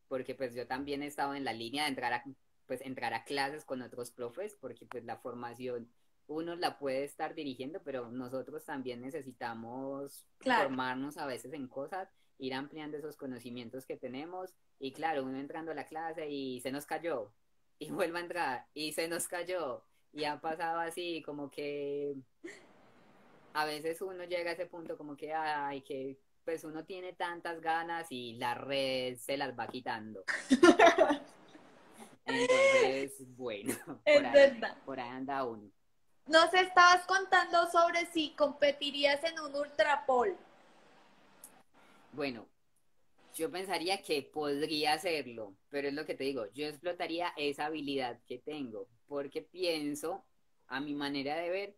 porque pues yo también he estado en la línea de entrar a clases con otros profes, porque pues la formación uno la puede estar dirigiendo, pero nosotros también necesitamos claro, formarnos a veces en cosas, ir ampliando esos conocimientos que tenemos, y claro, uno entrando a la clase y se nos cayó, y vuelve a entrar, y se nos cayó, y ha pasado así, como que a veces uno llega a ese punto como que, ay, que pues uno tiene tantas ganas y la red se las va quitando. Entonces, bueno, es verdad. por ahí anda uno. Nos estabas contando sobre si competirías en un ultrapol. Bueno, yo pensaría que podría hacerlo, pero es lo que te digo, yo explotaría esa habilidad que tengo, porque pienso, a mi manera de ver,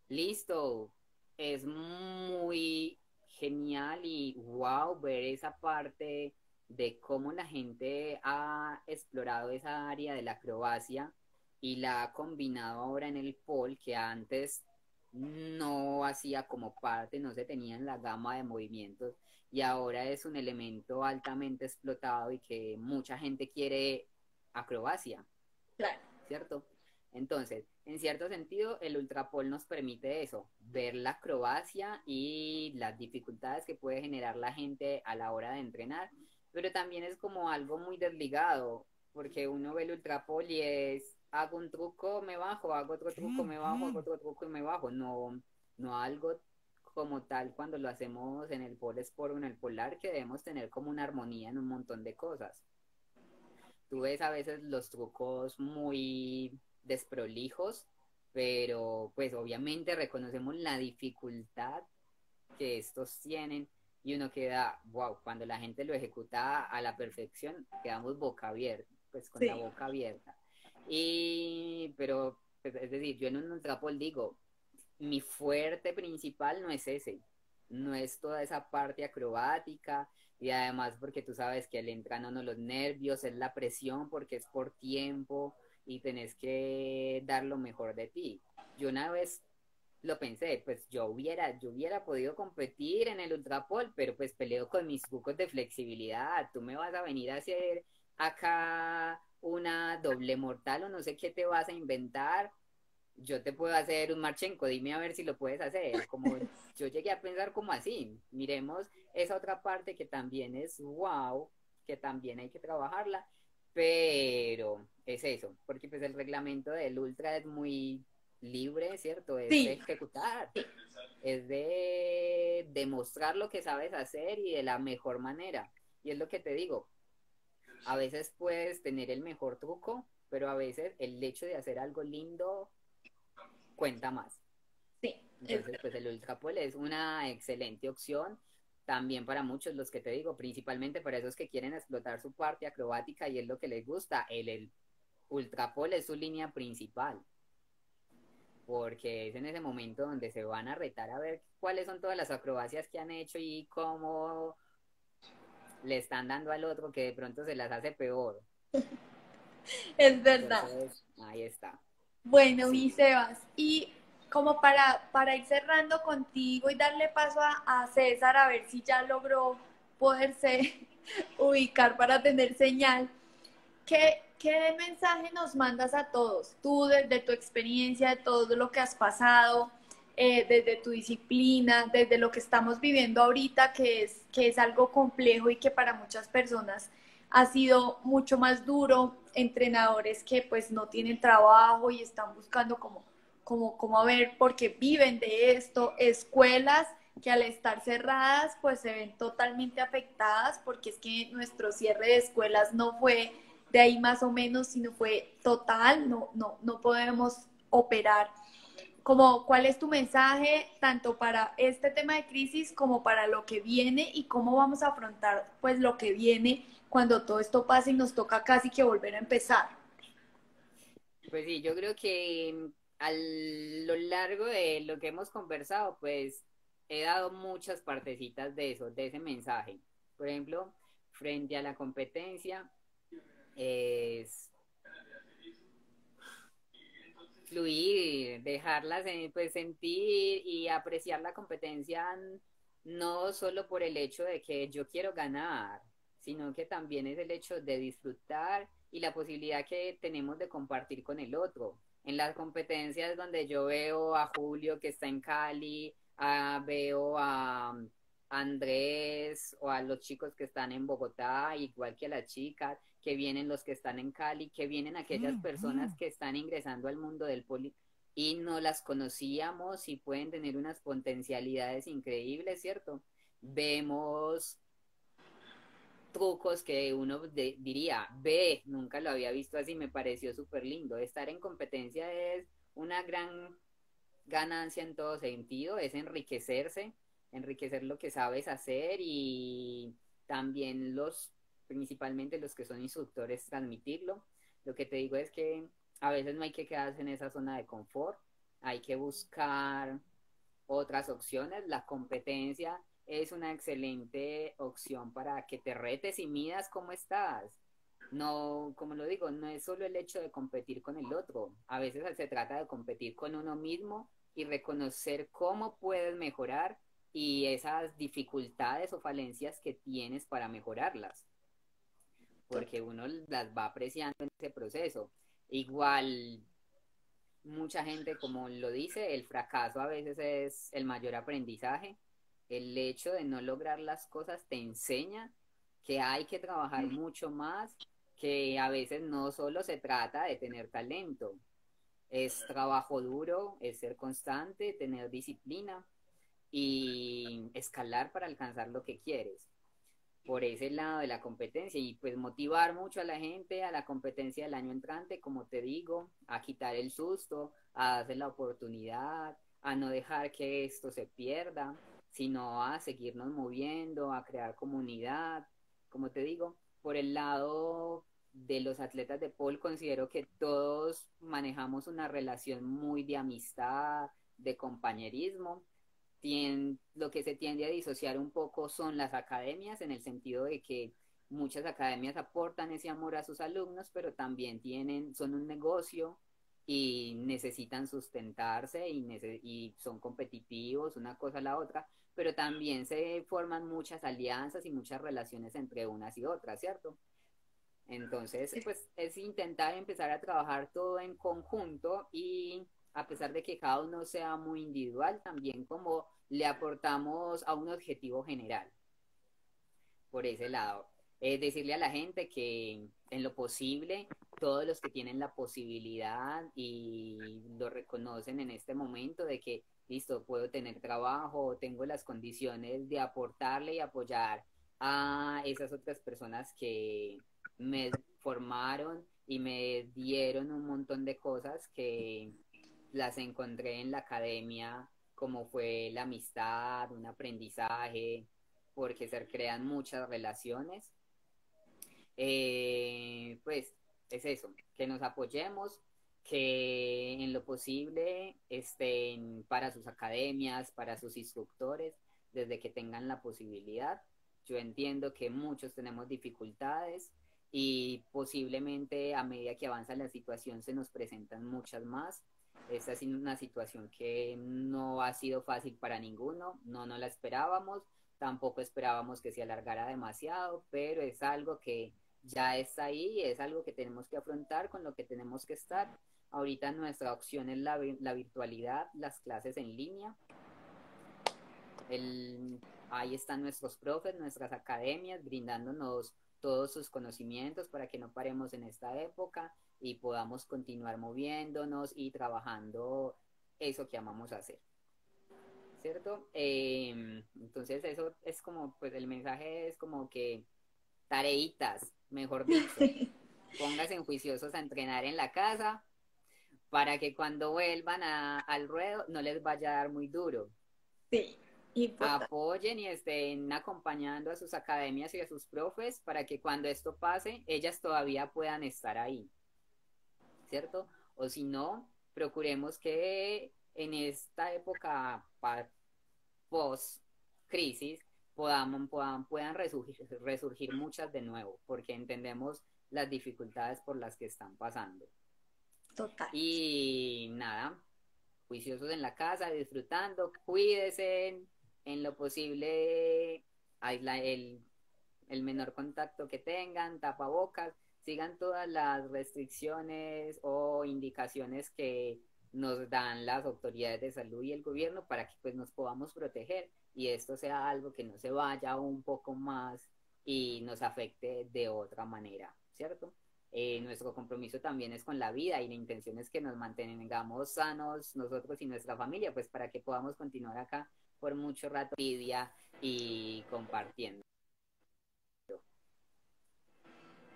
listo, es muy genial y wow ver esa parte de cómo la gente ha explorado esa área de la acrobacia y la ha combinado ahora en el pole, que antes no hacía como parte, no se tenía en la gama de movimientos y ahora es un elemento altamente explotado y que mucha gente quiere acrobacia, Claro. ¿cierto? Entonces, en cierto sentido, el ultrapol nos permite eso, ver la acrobacia y las dificultades que puede generar la gente a la hora de entrenar, pero también es como algo muy desligado, porque uno ve el ultrapol y es, hago un truco, me bajo, hago otro truco, me bajo, hago otro truco y me bajo, no algo como tal cuando lo hacemos en el pole sport o en el polar, que debemos tener como una armonía en un montón de cosas. Tú ves a veces los trucos muy desprolijos, pero pues obviamente reconocemos la dificultad que estos tienen y uno queda, wow, cuando la gente lo ejecuta a la perfección, quedamos boca abierta, pues con la Sí. boca abierta. Pero, pues, es decir, yo en un ultrapol digo, mi fuerte principal no es ese, no es toda esa parte acrobática y además porque tú sabes que le entran a uno los nervios, es la presión porque es por tiempo y tenés que dar lo mejor de ti. Yo una vez lo pensé, pues yo hubiera podido competir en el ultrapol, pero pues peleo con mis trucos de flexibilidad. Tú me vas a venir a hacer acá una doble mortal o no sé qué te vas a inventar, yo te puedo hacer un Marchenko, dime a ver si lo puedes hacer. Como yo llegué a pensar como así, miremos esa otra parte que también es wow, que también hay que trabajarla, pero es eso, porque pues el reglamento del ultra es muy libre, ¿cierto? Es de Sí, ejecutar, es de demostrar lo que sabes hacer y de la mejor manera. Y es lo que te digo, a veces puedes tener el mejor truco, pero a veces el hecho de hacer algo lindo cuenta más. sí, es Entonces, verdad. pues el ultrapol es una excelente opción también para muchos, los que te digo, principalmente para esos que quieren explotar su parte acrobática y es lo que les gusta. El ultrapol es su línea principal, porque es en ese momento donde se van a retar a ver cuáles son todas las acrobacias que han hecho y cómo le están dando al otro que de pronto se las hace peor. Es verdad. Entonces, ahí está. Bueno, mi Sí. Sebas, y como para ir cerrando contigo y darle paso a César a ver si ya logró poderse ubicar para tener señal, ¿qué mensaje nos mandas a todos? Tú, desde tu experiencia, de todo lo que has pasado, desde tu disciplina, desde lo que estamos viviendo ahorita, que es algo complejo y que para muchas personas ha sido mucho más duro, entrenadores que pues no tienen trabajo y están buscando como a ver, porque viven de esto, escuelas que al estar cerradas pues se ven totalmente afectadas porque es que nuestro cierre de escuelas no fue de ahí más o menos, sino fue total, no podemos operar. como cuál es tu mensaje tanto para este tema de crisis como para lo que viene y cómo vamos a afrontar pues lo que viene cuando todo esto pase y nos toca casi que volver a empezar. Pues sí, yo creo que a lo largo de lo que hemos conversado, pues he dado muchas partecitas de eso, de ese mensaje. Por ejemplo, frente a la competencia, es fluir, dejarlas pues sentir y apreciar la competencia no solo por el hecho de que yo quiero ganar, sino que también es el hecho de disfrutar y la posibilidad que tenemos de compartir con el otro. En las competencias donde yo veo a Julio que está en Cali, veo a Andrés o a los chicos que están en Bogotá, igual que a las chicas, que vienen los que están en Cali, que vienen aquellas personas que están ingresando al mundo del poli y no las conocíamos y pueden tener unas potencialidades increíbles, ¿cierto? Vemos trucos que uno diría, ve, nunca lo había visto así, me pareció súper lindo. Estar en competencia es una gran ganancia en todo sentido, es enriquecerse, enriquecer lo que sabes hacer y también principalmente los que son instructores, transmitirlo. Lo que te digo es que a veces no hay que quedarse en esa zona de confort, hay que buscar otras opciones. La competencia es una excelente opción para que te retes y midas cómo estás. No, como lo digo, no es solo el hecho de competir con el otro. A veces se trata de competir con uno mismo y reconocer cómo puedes mejorar y esas dificultades o falencias que tienes para mejorarlas, porque uno las va apreciando en ese proceso. Igual, mucha gente, como lo dice, el fracaso a veces es el mayor aprendizaje. El hecho de no lograr las cosas te enseña que hay que trabajar mucho más, que a veces no solo se trata de tener talento, es trabajo duro, es ser constante, tener disciplina y escalar para alcanzar lo que quieres. Por ese lado de la competencia y pues motivar mucho a la gente a la competencia del año entrante, como te digo, a quitar el susto, a darse la oportunidad, a no dejar que esto se pierda, sino a seguirnos moviendo, a crear comunidad. Como te digo, por el lado de los atletas de pole considero que todos manejamos una relación muy de amistad, de compañerismo. Lo que se tiende a disociar un poco son las academias, en el sentido de que muchas academias aportan ese amor a sus alumnos, pero también son un negocio y necesitan sustentarse y son competitivos, una cosa a la otra, pero también se forman muchas alianzas y muchas relaciones entre unas y otras, ¿cierto? Entonces, pues es intentar empezar a trabajar todo en conjunto y a pesar de que cada uno sea muy individual, también como le aportamos a un objetivo general por ese lado. Decirle a la gente que en lo posible, todos los que tienen la posibilidad y lo reconocen en este momento de que, listo, puedo tener trabajo, tengo las condiciones de aportarle y apoyar a esas otras personas que me formaron y me dieron un montón de cosas que las encontré en la academia, como fue la amistad, un aprendizaje, porque se crean muchas relaciones. Pues es eso, que nos apoyemos, que en lo posible estén para sus academias, para sus instructores, desde que tengan la posibilidad. Yo entiendo que muchos tenemos dificultades y posiblemente a medida que avanza la situación se nos presentan muchas más. Esta es una situación que no ha sido fácil para ninguno, no nos la esperábamos, tampoco esperábamos que se alargara demasiado, pero es algo que ya está ahí, es algo que tenemos que afrontar, con lo que tenemos que estar. Ahorita nuestra opción es la virtualidad, las clases en línea. Ahí están nuestros profes, nuestras academias, brindándonos todos sus conocimientos para que no paremos en esta época y podamos continuar moviéndonos y trabajando eso que amamos hacer. ¿Cierto? Entonces eso es como, pues el mensaje es como que tareitas, mejor dicho, póngase en juiciosos a entrenar en la casa, para que cuando vuelvan al ruedo no les vaya a dar muy duro. Sí, importante. Apoyen y estén acompañando a sus academias y a sus profes para que cuando esto pase, ellas todavía puedan estar ahí, ¿cierto? O si no, procuremos que en esta época post-crisis puedan resurgir muchas de nuevo, porque entendemos las dificultades por las que están pasando. Total. Y nada, juiciosos en la casa, disfrutando, cuídense en lo posible, el menor contacto que tengan, tapabocas, sigan todas las restricciones o indicaciones que nos dan las autoridades de salud y el gobierno para que pues nos podamos proteger y esto sea algo que no se vaya un poco más y nos afecte de otra manera, ¿cierto? Nuestro compromiso también es con la vida y la intención es que nos mantengamos sanos nosotros y nuestra familia, pues para que podamos continuar acá por mucho rato y compartiendo.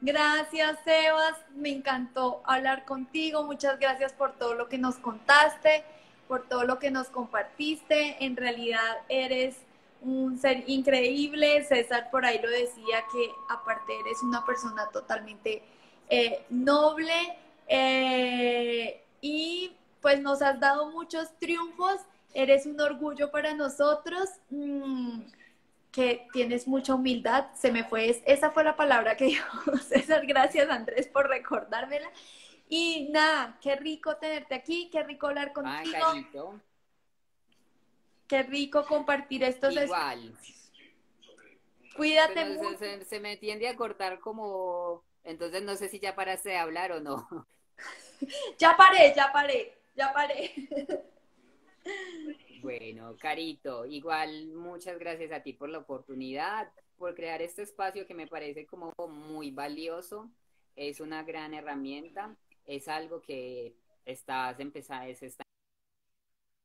Gracias, Sebas. Me encantó hablar contigo. Muchas gracias por todo lo que nos contaste, por todo lo que nos compartiste. En realidad eres un ser increíble. César por ahí lo decía que aparte eres una persona totalmente noble y pues nos has dado muchos triunfos. Eres un orgullo para nosotros. Que tienes mucha humildad, se me fue, esa fue la palabra que dijo César, gracias Andrés por recordármela. Y nada, qué rico tenerte aquí, qué rico hablar contigo, Carito. Qué rico compartir estos igual. Cuídate Pero mucho. se me tiende a cortar como, entonces no sé si ya paraste de hablar o no. Ya paré. Bueno, Carito, igual muchas gracias a ti por la oportunidad, por crear este espacio que me parece como muy valioso. Es una gran herramienta, es algo que se está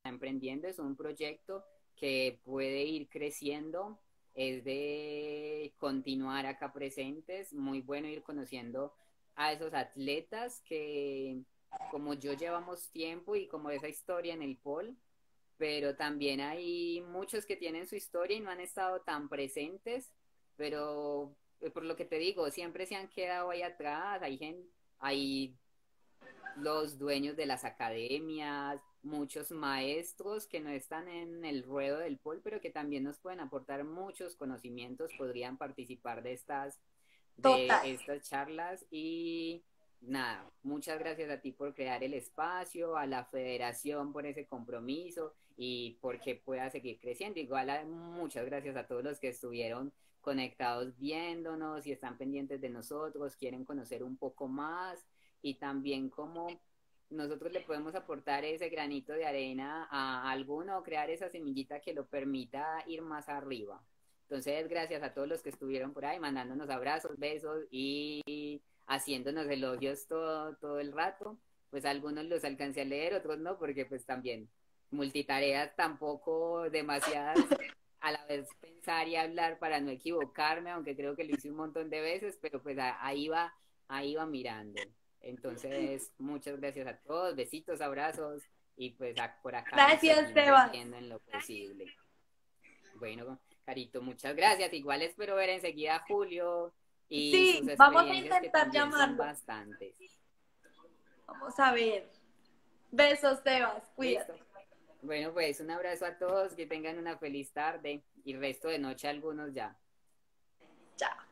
emprendiendo, es un proyecto que puede ir creciendo, es de continuar acá presentes, muy bueno ir conociendo a esos atletas que como yo llevamos tiempo y como esa historia en el pole, pero también hay muchos que tienen su historia y no han estado tan presentes, pero por lo que te digo, siempre se han quedado ahí atrás, hay los dueños de las academias, muchos maestros que no están en el ruedo del pole, pero que también nos pueden aportar muchos conocimientos, podrían participar de Total. estas charlas y nada, muchas gracias a ti por crear el espacio, a la federación por ese compromiso y porque pueda seguir creciendo. Igual muchas gracias a todos los que estuvieron conectados viéndonos y están pendientes de nosotros, quieren conocer un poco más y también cómo nosotros le podemos aportar ese granito de arena a alguno o crear esa semillita que lo permita ir más arriba. Entonces, gracias a todos los que estuvieron por ahí, mandándonos abrazos, besos y haciéndonos elogios todo el rato. Pues algunos los alcancé a leer, otros no, porque pues también multitareas tampoco demasiadas a la vez pensar y hablar para no equivocarme, aunque creo que lo hice un montón de veces, pero pues ahí va mirando. Entonces, muchas gracias a todos, besitos, abrazos y pues por acá nos Gracias, seguimos Sebas. viendo en lo posible. Bueno, Carito, muchas gracias. Igual espero ver enseguida a Julio y sus Sí, vamos a experiencias que intentar también son llamarlo. bastantes. Vamos a ver. Besos, Sebas. ¿Listo? Cuídate. Bueno, pues un abrazo a todos, que tengan una feliz tarde y resto de noche algunos ya. Chao.